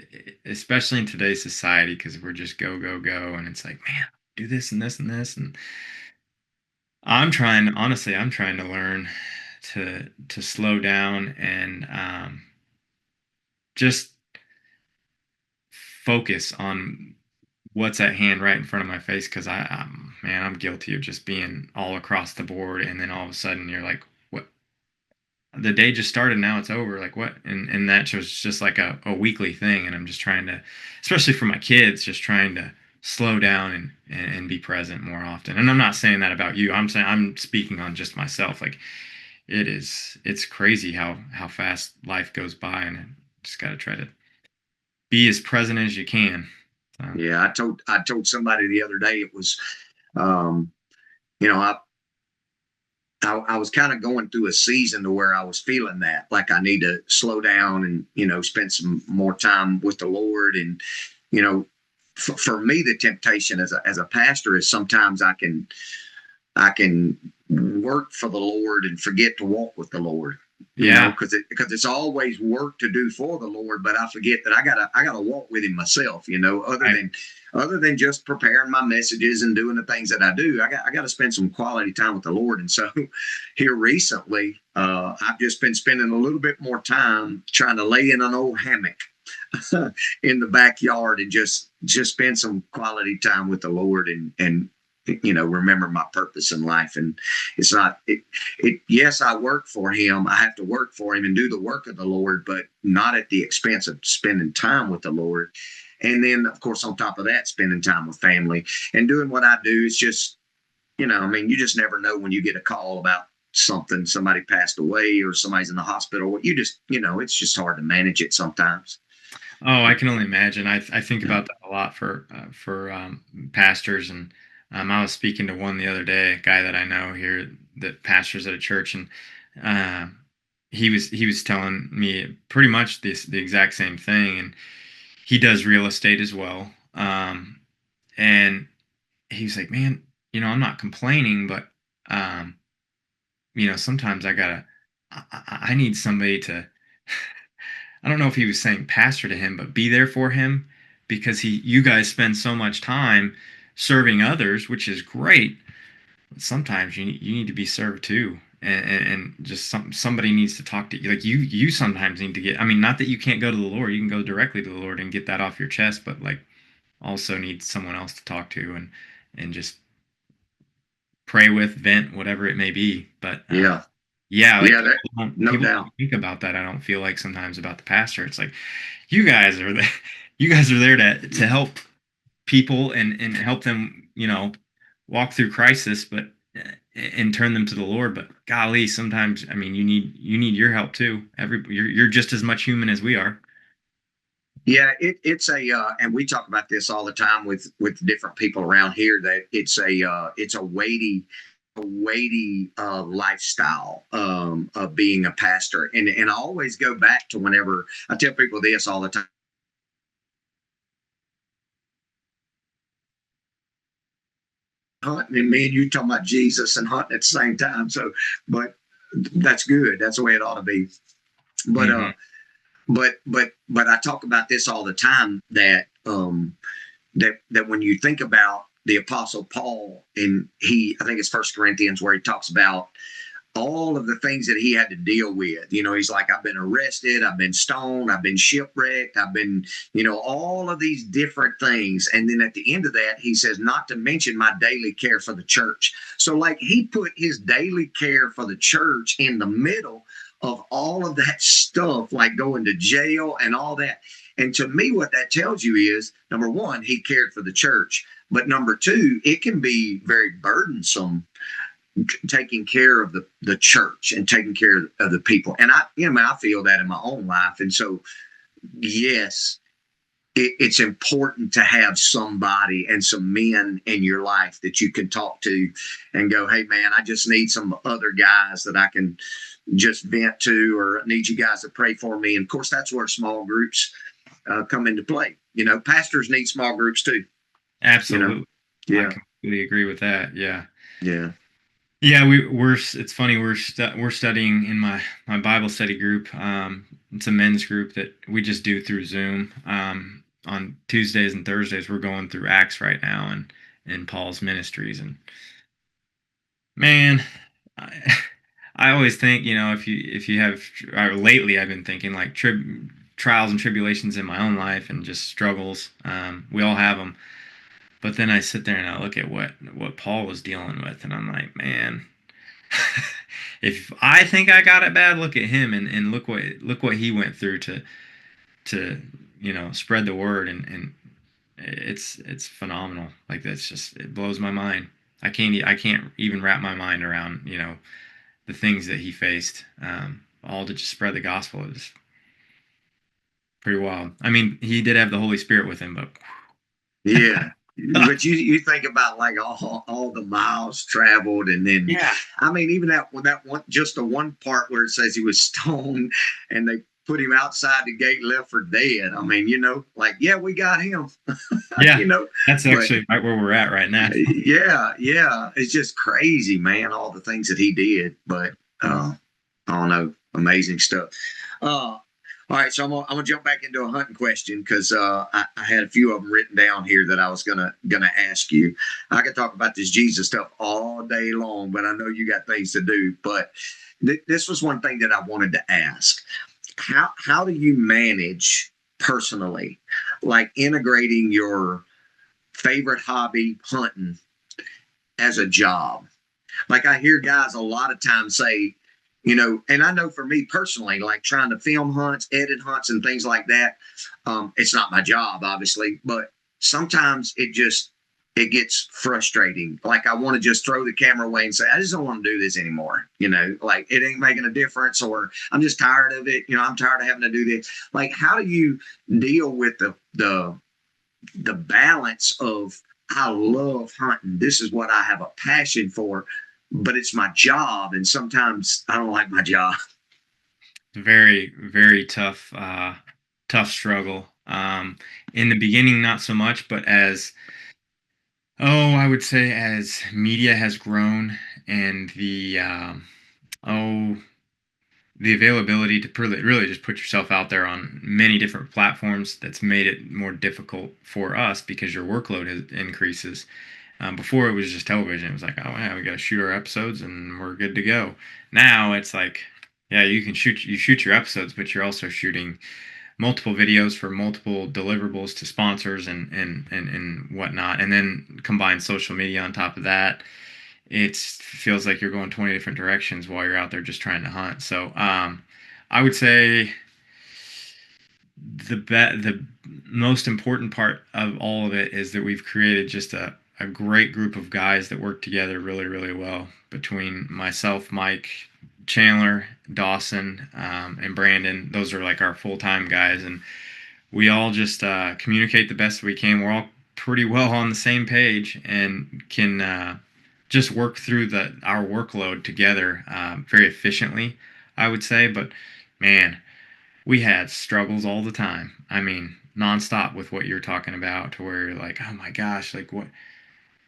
especially in today's society, because we're just go, and it's like, man, do this and this and this. And honestly, I'm trying to learn to slow down and just focus on what's at hand right in front of my face. Because I'm guilty of just being all across the board, and then all of a sudden you're like, the day just started, now it's over, like what? And that was just like a weekly thing. And I'm just trying to, especially for my kids, just trying to slow down and be present more often. And I'm not saying that about you. I'm speaking on just myself. Like it's crazy how fast life goes by, and I just got to try to be as present as you can. So. Yeah. I told somebody the other day, it was, I was kind of going through a season to where I was feeling that, like I need to slow down and, spend some more time with the Lord. And, for me, the temptation as a pastor is sometimes I can work for the Lord and forget to walk with the Lord. Yeah. Because it's always work to do for the Lord, but I forget that I gotta walk with Him myself. Other than just preparing my messages and doing the things that I do, I got to spend some quality time with the Lord. And so, here recently, I've just been spending a little bit more time trying to lay in an old hammock in the backyard and just spend some quality time with the Lord and remember my purpose in life. And it's not yes, I work for Him. I have to work for Him and do the work of the Lord, but not at the expense of spending time with the Lord. And then, of course, on top of that, spending time with family and doing what I do is just, you just never know when you get a call about somebody passed away or somebody's in the hospital. You just, it's just hard to manage it sometimes. Oh, I can only imagine. I think about that a lot for pastors, and I was speaking to one the other day, a guy that I know here that pastors at a church, and he was telling me pretty much the exact same thing, and he does real estate as well, and he was like, man, I'm not complaining, but sometimes I need somebody to. I don't know if he was saying pastor to him, but be there for him, because you guys spend so much time serving others, which is great. But sometimes you need to be served too, and just somebody needs to talk to you. Like you sometimes need to get. I mean, not that you can't go to the Lord, you can go directly to the Lord and get that off your chest, but like also need someone else to talk to and just pray with, vent, whatever it may be. But yeah, like no people doubt. don't think about that. I don't feel like sometimes about the pastor. It's like you guys are there, you guys are there to help people and help them, walk through crisis, but and turn them to the Lord. But golly, sometimes I mean you need your help too. You're just as much human as we are. Yeah, it's and we talk about this all the time with different people around here, that it's a weighty lifestyle of being a pastor, and I always go back to whenever I tell people this all the time. Hunting and me and you talking about Jesus and hunting at the same time. So, but that's good. That's the way it ought to be. But Mhm. but I talk about this all the time, that that when you think about the Apostle Paul, and I think it's First Corinthians, where he talks about all of the things that he had to deal with. He's like, I've been arrested, I've been stoned, I've been shipwrecked, I've been, all of these different things. And then at the end of that, he says, not to mention my daily care for the church. So like he put his daily care for the church in the middle of all of that stuff, like going to jail and all that. And to me, what that tells you is, number one, he cared for the church. But number two, it can be very burdensome taking care of the church and taking care of the people. And I feel that in my own life. And so, yes, it's important to have somebody and some men in your life that you can talk to and go, hey man, I just need some other guys that I can just vent to, or need you guys to pray for me. And of course, that's where small groups come into play. Pastors need small groups too. Absolutely. Yeah. I completely agree with that. Yeah. Yeah. Yeah, it's funny, we're studying in my Bible study group. It's a men's group that we just do through Zoom. On Tuesdays and Thursdays we're going through Acts right now, and in Paul's ministries. And man, I always think, if you have, or lately I've been thinking like trials and tribulations in my own life and just struggles. We all have them. But then I sit there and I look at what Paul was dealing with, and I'm like, man, if I think I got it bad, look at him, and look what he went through to spread the word, and it's phenomenal. Like it blows my mind. I can't even wrap my mind around the things that he faced, all to just spread the gospel. It was pretty wild. I mean, he did have the Holy Spirit with him, but yeah. But you think about like all the miles traveled, and then I mean, even that one, just the one part where it says he was stoned and they put him outside the gate, left for dead. I mean, we got him. Yeah, that's actually right where we're at right now. Yeah, it's just crazy, man. All the things that he did, but I don't know. Amazing stuff. All right, so I'm gonna jump back into a hunting question because I had a few of them written down here that I was gonna ask you. I could talk about this Jesus stuff all day long, but I know you got things to do. But this was one thing that I wanted to ask: how do you manage personally, like integrating your favorite hobby, hunting, as a job? Like I hear guys a lot of times say, and I know for me personally, like trying to film hunts, edit hunts, and things like that, it's not my job, obviously, but sometimes it gets frustrating. Like I want to just throw the camera away and say, I just don't want to do this anymore. Like it ain't making a difference, or I'm just tired of it. I'm tired of having to do this. Like, how do you deal with the balance of, I love hunting, this is what I have a passion for, but it's my job, and sometimes I don't like my job. Very, very tough, tough struggle. In the beginning, not so much, but I would say as media has grown and the availability to really just put yourself out there on many different platforms, that's made it more difficult for us because your workload increases. Before it was just television. It was like, oh yeah, we got to shoot our episodes and we're good to go. Now it's like, yeah, you shoot your episodes, but you're also shooting multiple videos for multiple deliverables to sponsors and whatnot, and then combine social media on top of that. It feels like you're going 20 different directions while you're out there just trying to hunt. So I would say the most important part of all of it is that we've created just a great group of guys that work together really, really well, between myself, Mike, Chandler, Dawson, and Brandon. Those are like our full-time guys, and we all just communicate the best we can. We're all pretty well on the same page and can just work through our workload together very efficiently, I would say. But man, we had struggles all the time. I mean, nonstop with what you're talking about, to where you're like, oh my gosh, like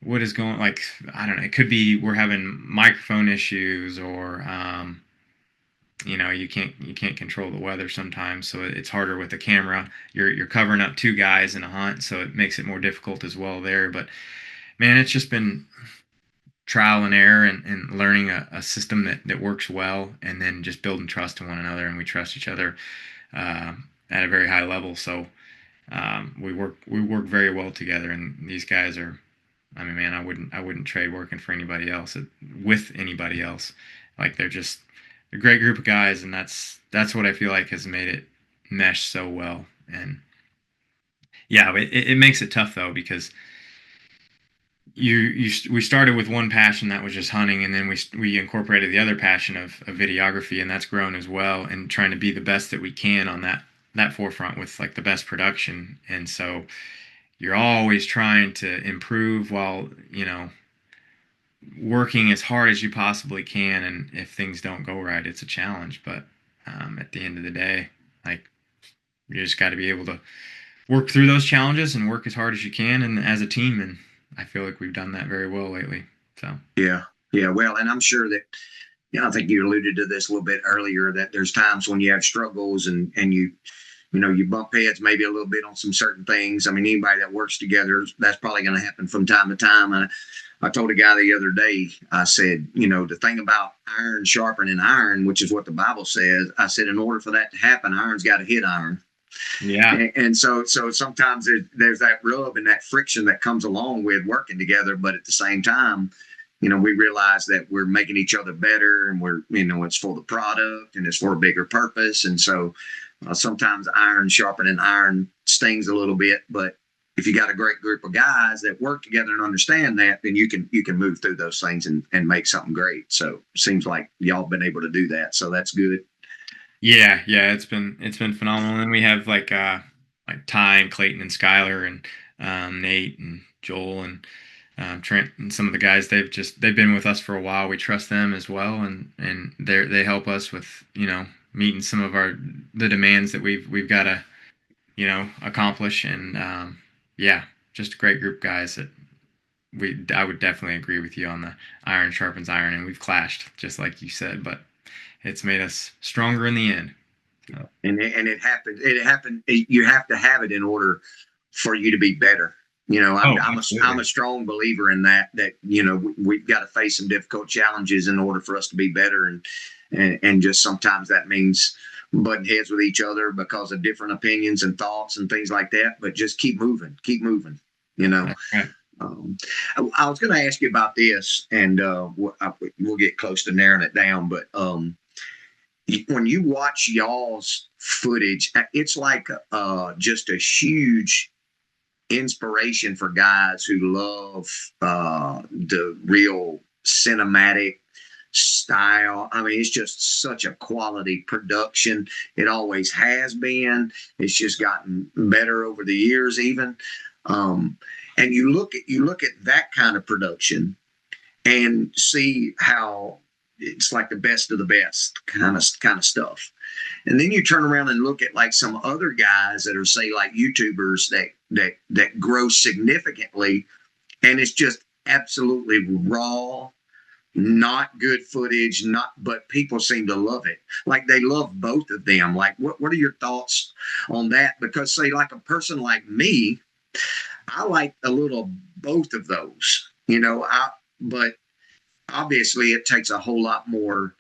what is going, like, I don't know, it could be we're having microphone issues, or you can't control the weather sometimes, so it's harder with the camera. You're covering up two guys in a hunt, so it makes it more difficult as well there. But man, it's just been trial and error, and learning a system that works well, and then just building trust in one another, and we trust each other at a very high level. So we work very well together, and these guys are, I mean, man, I wouldn't trade working for anybody else, with anybody else. Like, they're just a great group of guys, and that's what I feel like has made it mesh so well. And yeah, it makes it tough though, because we started with one passion that was just hunting, and then we incorporated the other passion of videography, and that's grown as well, and trying to be the best that we can on that forefront with like the best production. And so you're always trying to improve while working as hard as you possibly can. And if things don't go right, it's a challenge. But at the end of the day, like, you just got to be able to work through those challenges and work as hard as you can, and as a team. And I feel like we've done that very well lately. So yeah. Well, and I'm sure that, I think you alluded to this a little bit earlier, that there's times when you have struggles, and you bump heads maybe a little bit on some certain things. I mean, anybody that works together, that's probably going to happen from time to time. I told a guy the other day, I said, the thing about iron sharpening iron, which is what the Bible says, I said, in order for that to happen, iron's got to hit iron. Yeah. And so sometimes there's that rub and that friction that comes along with working together. But at the same time, we realize that we're making each other better, and we're, it's for the product, and it's for a bigger purpose. And so sometimes iron sharpening iron stings a little bit, but if you got a great group of guys that work together and understand that, then you can move through those things and make something great. So it seems like y'all been able to do that. So that's good. Yeah, it's been phenomenal. And then we have like Ty and Clayton and Skylar and Nate and Joel and Trent and some of the guys. They've been with us for a while. We trust them as well, and they help us with meeting some of the demands that we've got to accomplish. And just a great group of guys that I would definitely agree with you on the iron sharpens iron, and we've clashed, just like you said. But it's made us stronger in the end. So. And it happened. It happened. You have to have it in order for you to be better. I'm a strong believer in that. We've got to face some difficult challenges in order for us to be better, and just sometimes that means butting heads with each other because of different opinions and thoughts and things like that. But just keep moving. Right. I was going to ask you about this, and we'll get close to narrowing it down. But when you watch y'all's footage, it's like just a huge inspiration for guys who love the real cinematic style. I mean, it's just such a quality production. It always has been. It's just gotten better over the years, even. And you look at that kind of production and see how it's like the best of the best kind of stuff. And then you turn around and look at like some other guys that are, say, like YouTubers that grow significantly, and it's just absolutely raw, not good footage, but people seem to love it. Like they love both of them. Like what are your thoughts on that? Because, say, like a person like me, I like a little both of those, but obviously it takes a whole lot more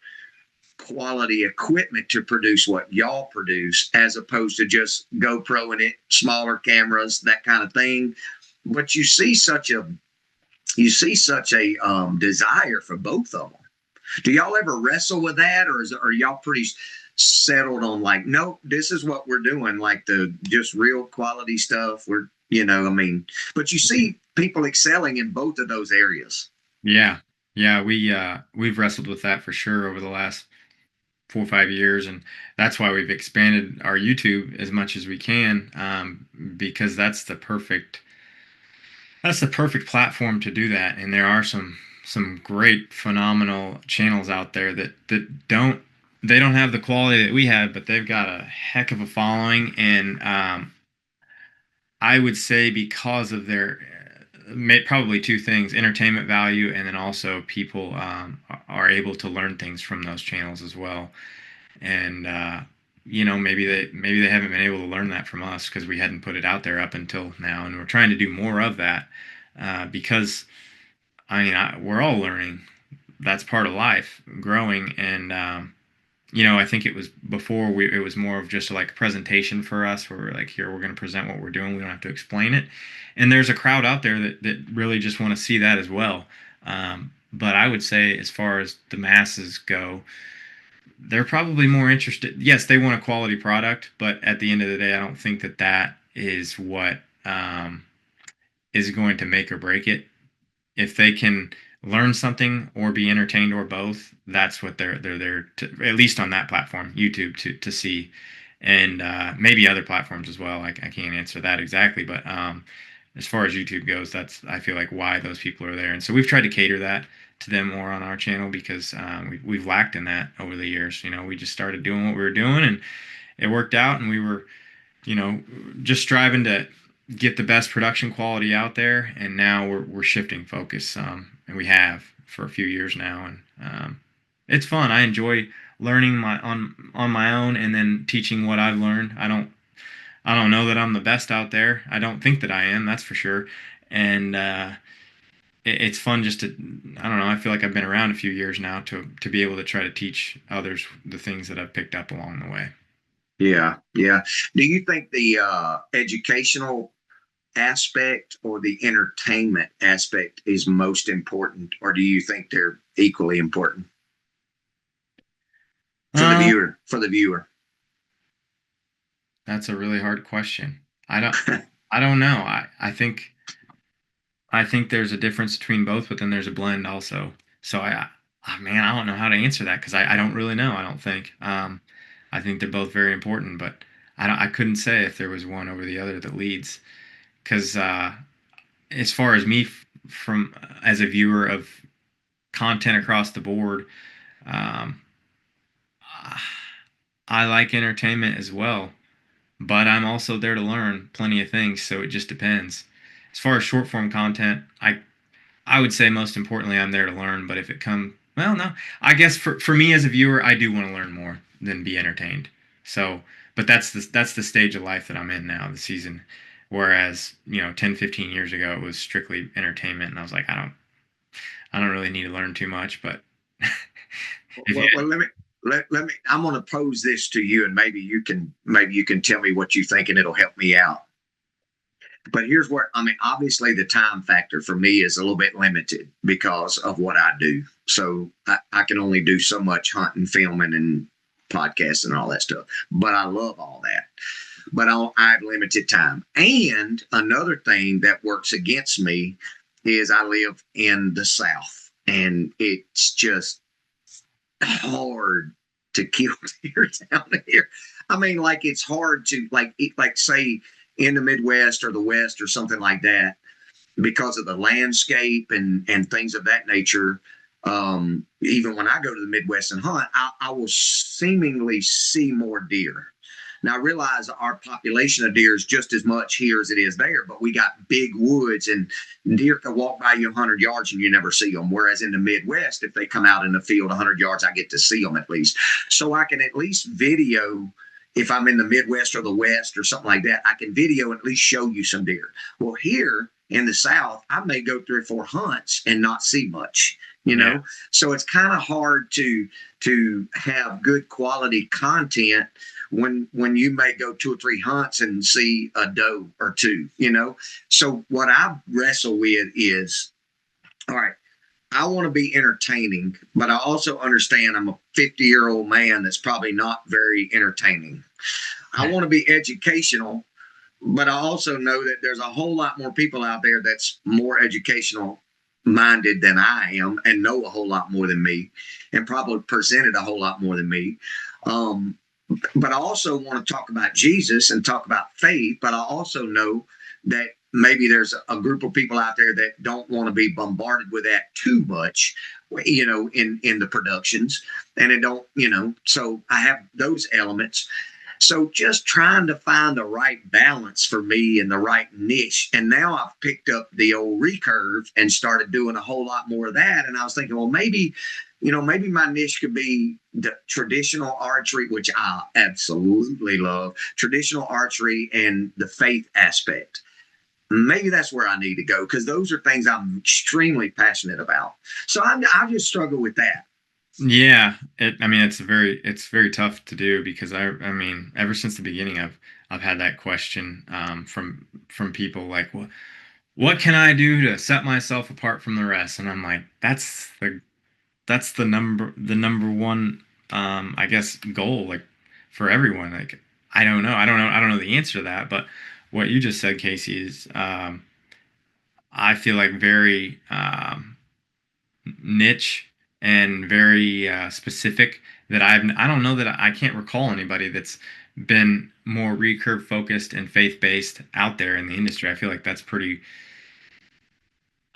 quality equipment to produce what y'all produce, as opposed to just GoPro-ing it, smaller cameras, that kind of thing. But you see such a desire for both of them. Do y'all ever wrestle with that, or are y'all pretty settled on like, nope, this is what we're doing, like the just real quality stuff? But you see people excelling in both of those areas. Yeah. We've wrestled with that for sure over the last 4 or 5 years, and that's why we've expanded our YouTube as much as we can, because that's the perfect platform to do that. And there are some great, phenomenal channels out there that don't have the quality that we have, but they've got a heck of a following. And I would say because of their probably two things: entertainment value, and then also people are able to learn things from those channels as well. And maybe they haven't been able to learn that from us because we hadn't put it out there up until now, and we're trying to do more of that, because we're all learning. That's part of life, growing. And I think it was before it was more of just like a presentation for us, where we're like, here, we're going to present what we're doing. We don't have to explain it. And there's a crowd out there that really just want to see that as well. But I would say, as far as the masses go, they're probably more interested. Yes, they want a quality product, but at the end of the day, I don't think that is what is going to make or break it. If they can learn something or be entertained, or both, that's what they're there to, at least on that platform, YouTube, to see. And maybe other platforms as well. I can't answer that exactly, but as far as YouTube goes, that's, I feel like, why those people are there. And so we've tried to cater that to them more on our channel, because we've lacked in that over the years. We just started doing what we were doing, and it worked out, and we were just striving to get the best production quality out there. And now we're shifting focus, and we have for a few years now, and it's fun. I enjoy learning on my own, and then teaching what I've learned. I don't know that I'm the best out there. I don't think that I am, that's for sure. And it's fun just to, I don't know, I feel like I've been around a few years now to be able to try to teach others the things that I've picked up along the way. Yeah. Do you think the educational aspect or the entertainment aspect is most important, or do you think they're equally important for the viewer? That's a really hard question. I don't know. I think there's a difference between both, but then there's a blend also. So I don't know how to answer that, because I don't really know. I don't think. I think they're both very important, but I couldn't say if there was one over the other that leads. Because as far as me, from as a viewer of content across the board, I like entertainment as well, but I'm also there to learn plenty of things. So it just depends. As far as short form content, I would say most importantly I'm there to learn. But if it Well, no, I guess for me as a viewer, I do want to learn more than be entertained. So, but that's the stage of life that I'm in now, the season. Whereas, 10, 15 years ago, it was strictly entertainment, and I was like, I don't really need to learn too much. But if you, Well, let me. I'm going to pose this to you, and maybe you can tell me what you think, and it'll help me out. But here's where, I mean, obviously the time factor for me is a little bit limited because of what I do. So I can only do so much hunting, filming, and podcasting and all that stuff. But I love all that. But I have limited time. And another thing that works against me is I live in the South, and it's just hard to kill deer down here. I mean, like it's hard to like say in the Midwest or the West or something like that because of the landscape and things of that nature. Even when I go to the Midwest and hunt, I will seemingly see more deer. Now I realize our population of deer is just as much here as it is there, but we got big woods and deer can walk by you 100 yards and you never see them. Whereas in the Midwest, if they come out in the field 100 yards, I get to see them at least. So I can at least video if I'm in the Midwest or the West or something like that. I can video and at least show you some deer. Well, here in the South, I may go 3 or 4 hunts and not see much. yeah, So it's kind of hard to have good quality content when you may go 2 or 3 hunts and see a doe or two. So what I wrestle with is, all right, I want to be entertaining, but I also understand I'm a 50-year-old man that's probably not very entertaining. I want to be educational, but I also know that there's a whole lot more people out there that's more educational minded than I am and know a whole lot more than me and probably presented a whole lot more than me. Um, but I also want to talk about Jesus and talk about faith, but I also know that maybe there's a group of people out there that don't want to be bombarded with that too much, in the productions. And it don't, so I have those elements. So just trying to find the right balance for me and the right niche. And now I've picked up the old recurve and started doing a whole lot more of that. And I was thinking, well, maybe my niche could be the traditional archery, which I absolutely love, traditional archery and the faith aspect. Maybe that's where I need to go because those are things I'm extremely passionate about. So I just struggle with that. yeah. I mean, it's very tough to do because I mean, ever since the beginning, I've had that question from people like, what can I do to set myself apart from the rest? And I'm like, that's the number one, I guess, goal, like, for everyone. Like, I don't know the answer to that, but what you just said, Casey, is, I feel like, very niche and very specific. That I don't know that I can't recall anybody that's been more recurve focused and faith based out there in the industry. I feel like that's pretty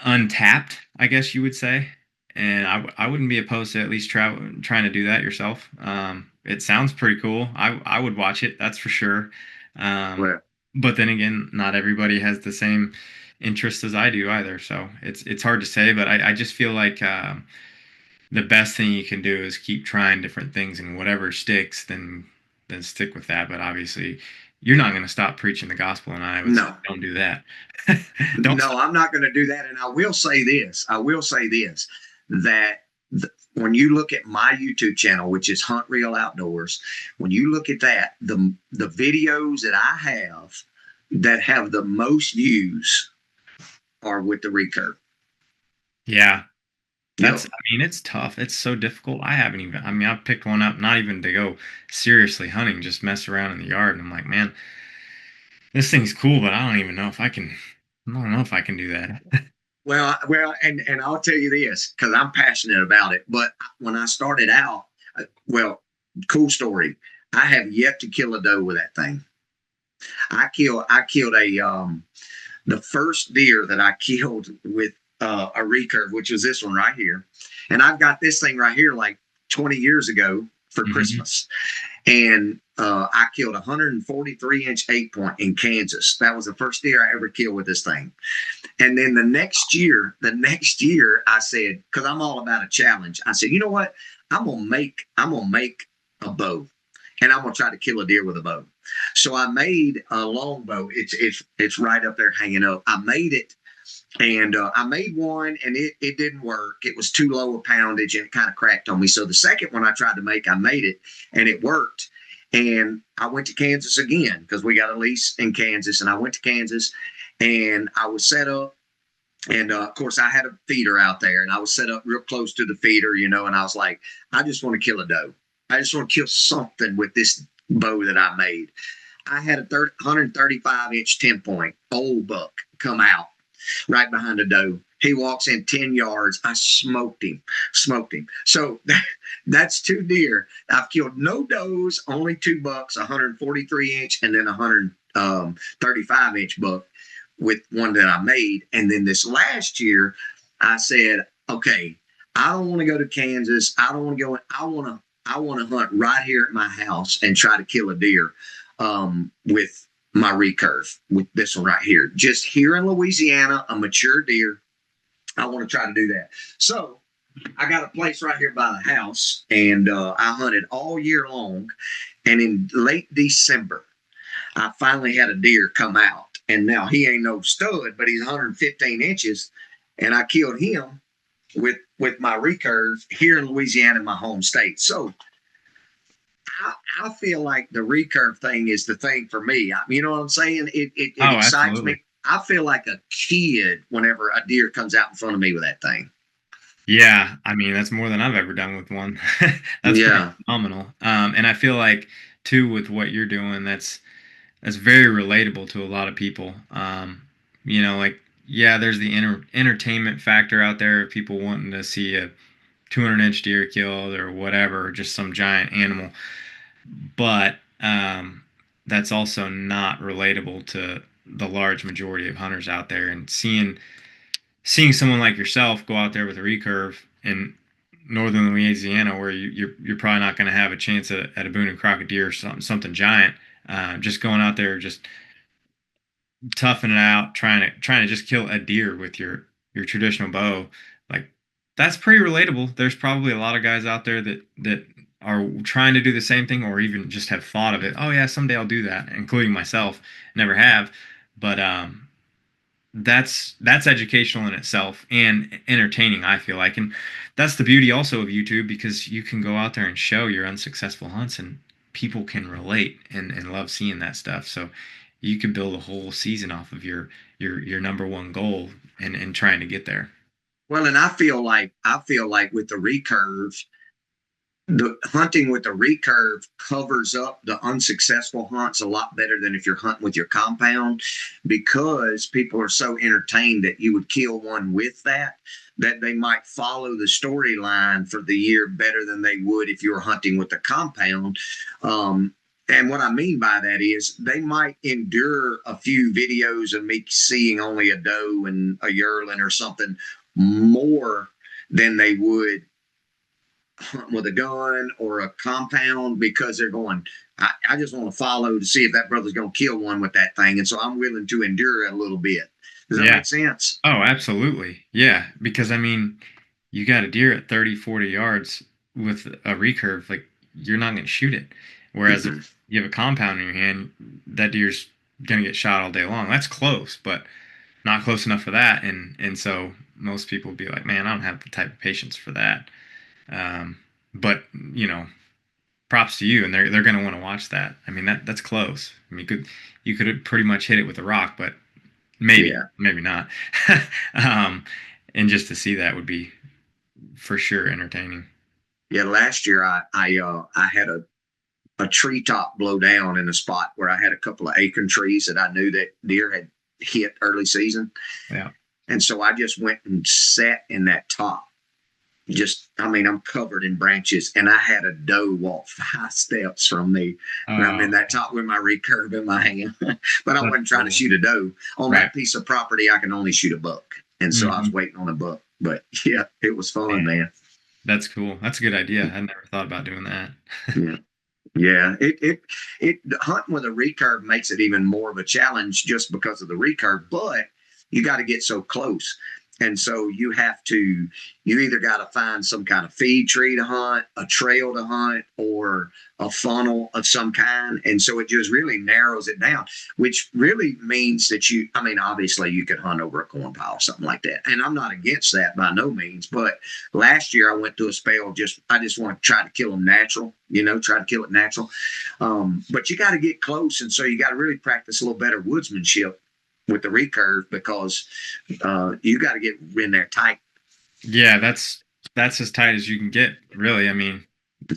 untapped, I guess you would say. And I wouldn't be opposed to at least trying to do that yourself. It sounds pretty cool. I would watch it, that's for sure. Um, Well, but then again, not everybody has the same interest as I do either. So it's hard to say, but I just feel like, the best thing you can do is keep trying different things, and whatever sticks, then stick with that. But obviously, you're not going to stop preaching the gospel, and I would say no, don't do that. Don't no, stop. I'm not going to do that. And I will say this. That when you look at my YouTube channel, which is Hunt Real Outdoors, when you look at that, the videos that I have that have the most views are with the recurve. Yeah, Yep. I mean, it's tough. It's so difficult. I mean, I've picked one up, not even to go seriously hunting, just mess around in the yard. And I'm like, man, this thing's cool, but I don't know if I can do that. And I'll tell you this because I'm passionate about it. But when I started out, well, cool story. I have yet to kill a doe with that thing. I killed the first deer that I killed with a recurve, which was this one right here. And I've got this thing right here like 20 years ago for Christmas. And I killed a 143-inch 8-point in Kansas. That was the first deer I ever killed with this thing. And then the next year, I said, because I'm all about a challenge, I said, you know what? I'm gonna make a bow, and I'm gonna try to kill a deer with a bow. So I made a long bow. It's right up there hanging up. I made it, and I made one, and it didn't work. It was too low a poundage, and it kind of cracked on me. So the second one I tried to make, I made it, and it worked. And I went to Kansas again because we got a lease in Kansas, and I went to Kansas, and I was set up. And of course, I had a feeder out there, and I was set up real close to the feeder, and I was like, I just want to kill a doe. I just want to kill something with this bow that I made. I had a 135-inch 10-point old buck come out right behind a doe. He walks in 10 yards. I smoked him. So that's 2 deer. I've killed no does, only 2 bucks, 143-inch and then 135-inch buck with one that I made. And then this last year, I said, okay, I don't want to go to Kansas. I don't want to go. I want to hunt right here at my house and try to kill a deer with my recurve, with this one right here. Just here in Louisiana, a mature deer. I want to try to do that. So I got a place right here by the house, and I hunted all year long. And in late December, I finally had a deer come out. And now he ain't no stud, but he's 115 inches. And I killed him with my recurve here in Louisiana, in my home state. So I feel like the recurve thing is the thing for me. You know what I'm saying? It excites absolutely. me. I feel like a kid whenever a deer comes out in front of me with that thing. Yeah, I mean, that's more than I've ever done with one. That's pretty phenomenal. And I feel like too, with what you're doing, that's very relatable to a lot of people. Like, yeah, there's the entertainment factor out there of people wanting to see a 200-inch deer killed or whatever, or just some giant animal. But that's also not relatable to the large majority of hunters out there. And seeing someone like yourself go out there with a recurve in northern Louisiana, where you're probably not going to have a chance at a Boone and Crockett deer or something giant, just going out there, just toughing it out, trying to just kill a deer with your traditional bow, like, that's pretty relatable. There's probably a lot of guys out there that are trying to do the same thing, or even just have thought of it. Oh yeah, someday I'll do that, including myself. Never have, but that's educational in itself and entertaining, I feel like. And that's the beauty also of YouTube, because you can go out there and show your unsuccessful hunts, and people can relate and love seeing that stuff. So you can build a whole season off of your number one goal and trying to get there. Well, and I feel like with the recurve, the hunting with the recurve covers up the unsuccessful hunts a lot better than if you're hunting with your compound, because people are so entertained that you would kill one with that they might follow the storyline for the year better than they would if you were hunting with the compound. And what I mean by that is they might endure a few videos of me seeing only a doe and a yearling or something more than they would hunt with a gun or a compound, because they're going, I just want to follow to see if that brother's going to kill one with that thing. And so I'm willing to endure it a little bit. Does that make sense? Oh, absolutely. Yeah. Because I mean, you got a deer at 30, 40 yards with a recurve, like, you're not going to shoot it. Whereas if you have a compound in your hand, that deer's going to get shot all day long. That's close, but not close enough for that. And so most people will be like, man, I don't have the type of patience for that. But props to you, and they're going to want to watch that. I mean, that's close. I mean, you could pretty much hit it with a rock, but maybe not. And just to see that would be for sure entertaining. Yeah, last year I had a treetop blow down in a spot where I had a couple of acorn trees that I knew that deer had hit early season. Yeah. And so I just went and sat in that top. I'm covered in branches, and I had a doe walk 5 steps from me. And I'm in that top with my recurve in my hand. But I wasn't trying to shoot a doe. On that piece of property, I can only shoot a buck. And so I was waiting on a buck. But yeah, it was fun, man. That's cool. That's a good idea. I never thought about doing that. Yeah. Yeah, it hunting with a recurve makes it even more of a challenge just because of the recurve, but you got to get so close. And so you either got to find some kind of feed tree to hunt, a trail to hunt, or a funnel of some kind. And so it just really narrows it down, which really means that I mean, obviously you could hunt over a corn pile, something like that. And I'm not against that by no means. But last year I went to a spell, I just want to try to kill them natural, try to kill it natural. But you got to get close. And so you got to really practice a little better woodsmanship with the recurve because you got to get in there tight. Yeah, that's as tight as you can get, really. I mean,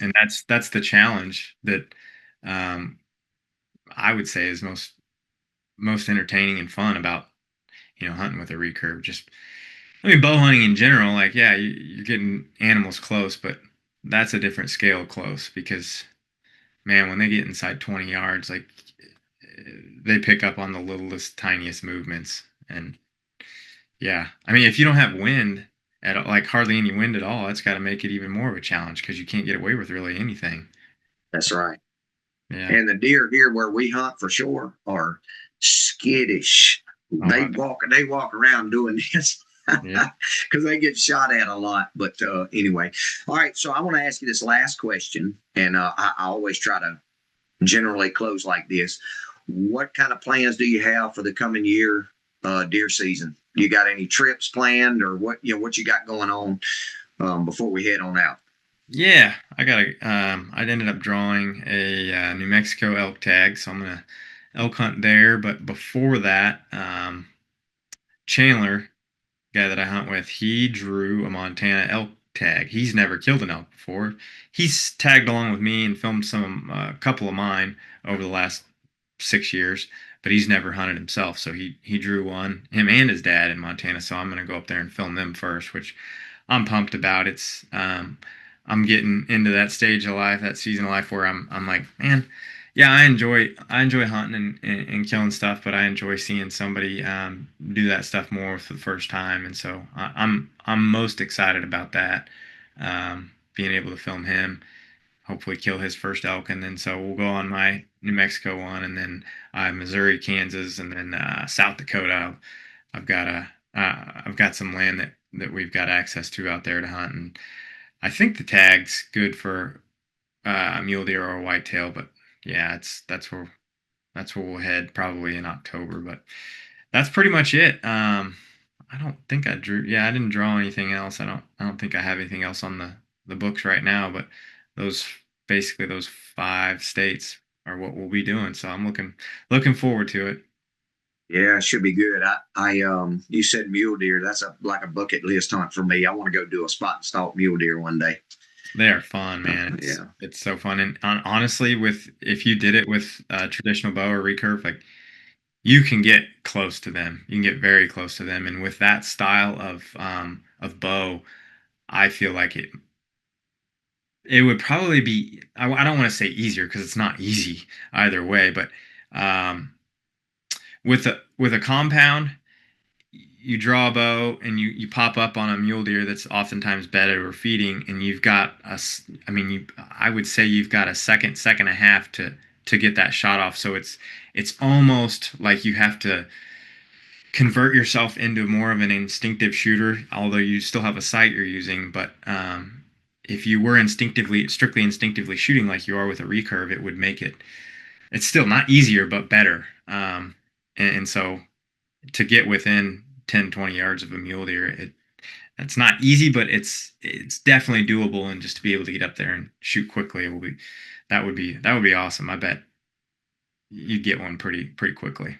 and that's the challenge that I would say is most entertaining and fun about hunting with a recurve. Just, I mean, bow hunting in general, like, yeah, you're getting animals close, but that's a different scale of close because, man, when they get inside 20 yards, like, they pick up on the littlest, tiniest movements. And yeah, I mean, if you don't have wind at all, like hardly any wind at all, that's got to make it even more of a challenge because you can't get away with really anything. That's right. Yeah. And the deer here where we hunt for sure are skittish. They walk around doing this because they get shot at a lot. But anyway, all right. So I want to ask you this last question, and I always try to generally close like this. What kind of plans do you have for the coming year deer season? You got any trips planned, or what you got going on before we head on out? Yeah, I ended up drawing a New Mexico elk tag, so I'm gonna elk hunt there. But before that, Chandler, guy that I hunt with, he drew a Montana elk tag. He's never killed an elk before. He's tagged along with me and filmed a couple of mine over the last 6 years, but he's never hunted himself. So he drew one, him and his dad, in Montana. So I'm gonna go up there and film them first, which I'm pumped about. It's I'm getting into that stage of life, that season of life where I'm like, man, yeah, I enjoy hunting and killing stuff, but I enjoy seeing somebody do that stuff more for the first time, and so I'm most excited about that, being able to film him, hopefully kill his first elk, and then so we'll go on my New Mexico one, and then Missouri, Kansas, and then South Dakota. I've got some land that we've got access to out there to hunt, and I think the tag's good for a mule deer or a whitetail, but yeah, that's where we'll head probably in October. But that's pretty much it. I don't think I drew. Yeah, I didn't draw anything else. I don't think I have anything else on the books right now. But those 5 states are what we'll be doing. So I'm looking forward to it. Yeah, it should be good. You said mule deer. That's like a bucket list hunt for me. I want to go do a spot and stalk mule deer one day. They are fun, man. It's so fun. And honestly, if you did it with a traditional bow or recurve, like, you can get close to them. You can get very close to them. And with that style of bow, I feel like it would probably be, I don't want to say easier because it's not easy either way, but with a compound, you draw a bow and you pop up on a mule deer that's oftentimes bedded or feeding, and you've got I would say you've got a second and a half to get that shot off. So it's almost like you have to convert yourself into more of an instinctive shooter, although you still have a sight you're using. But if you were strictly instinctively shooting like you are with a recurve, it would make it's still not easier, but better. And so to get within 10, 20 yards of a mule deer, that's not easy, but it's definitely doable. And just to be able to get up there and shoot quickly that would be awesome. I bet you'd get one pretty quickly.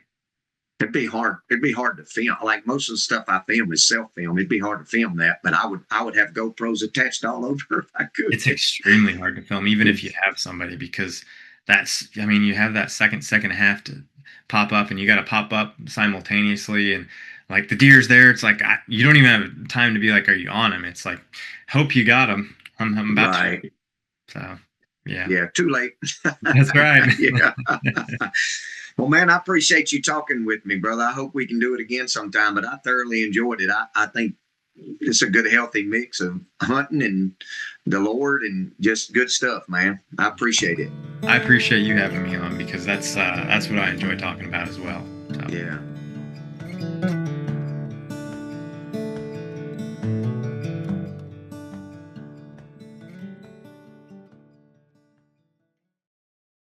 It'd be hard to film. Like, most of the stuff I film is self-film. It'd be hard to film that, but I would have GoPros attached all over if I could. It's extremely hard to film, even if you have somebody, because you have that second and a half to pop up, and you got to pop up simultaneously, and like the deer's there, it's like you don't even have time to be like, are you on him? It's like, hope you got him. I'm about to. So yeah, too late. That's right. Yeah. Well, man, I appreciate you talking with me, brother. I hope we can do it again sometime, but I thoroughly enjoyed it. I think it's a good, healthy mix of hunting and the Lord and just good stuff, man. I appreciate it. I appreciate you having me on, because that's what I enjoy talking about as well. So. Yeah.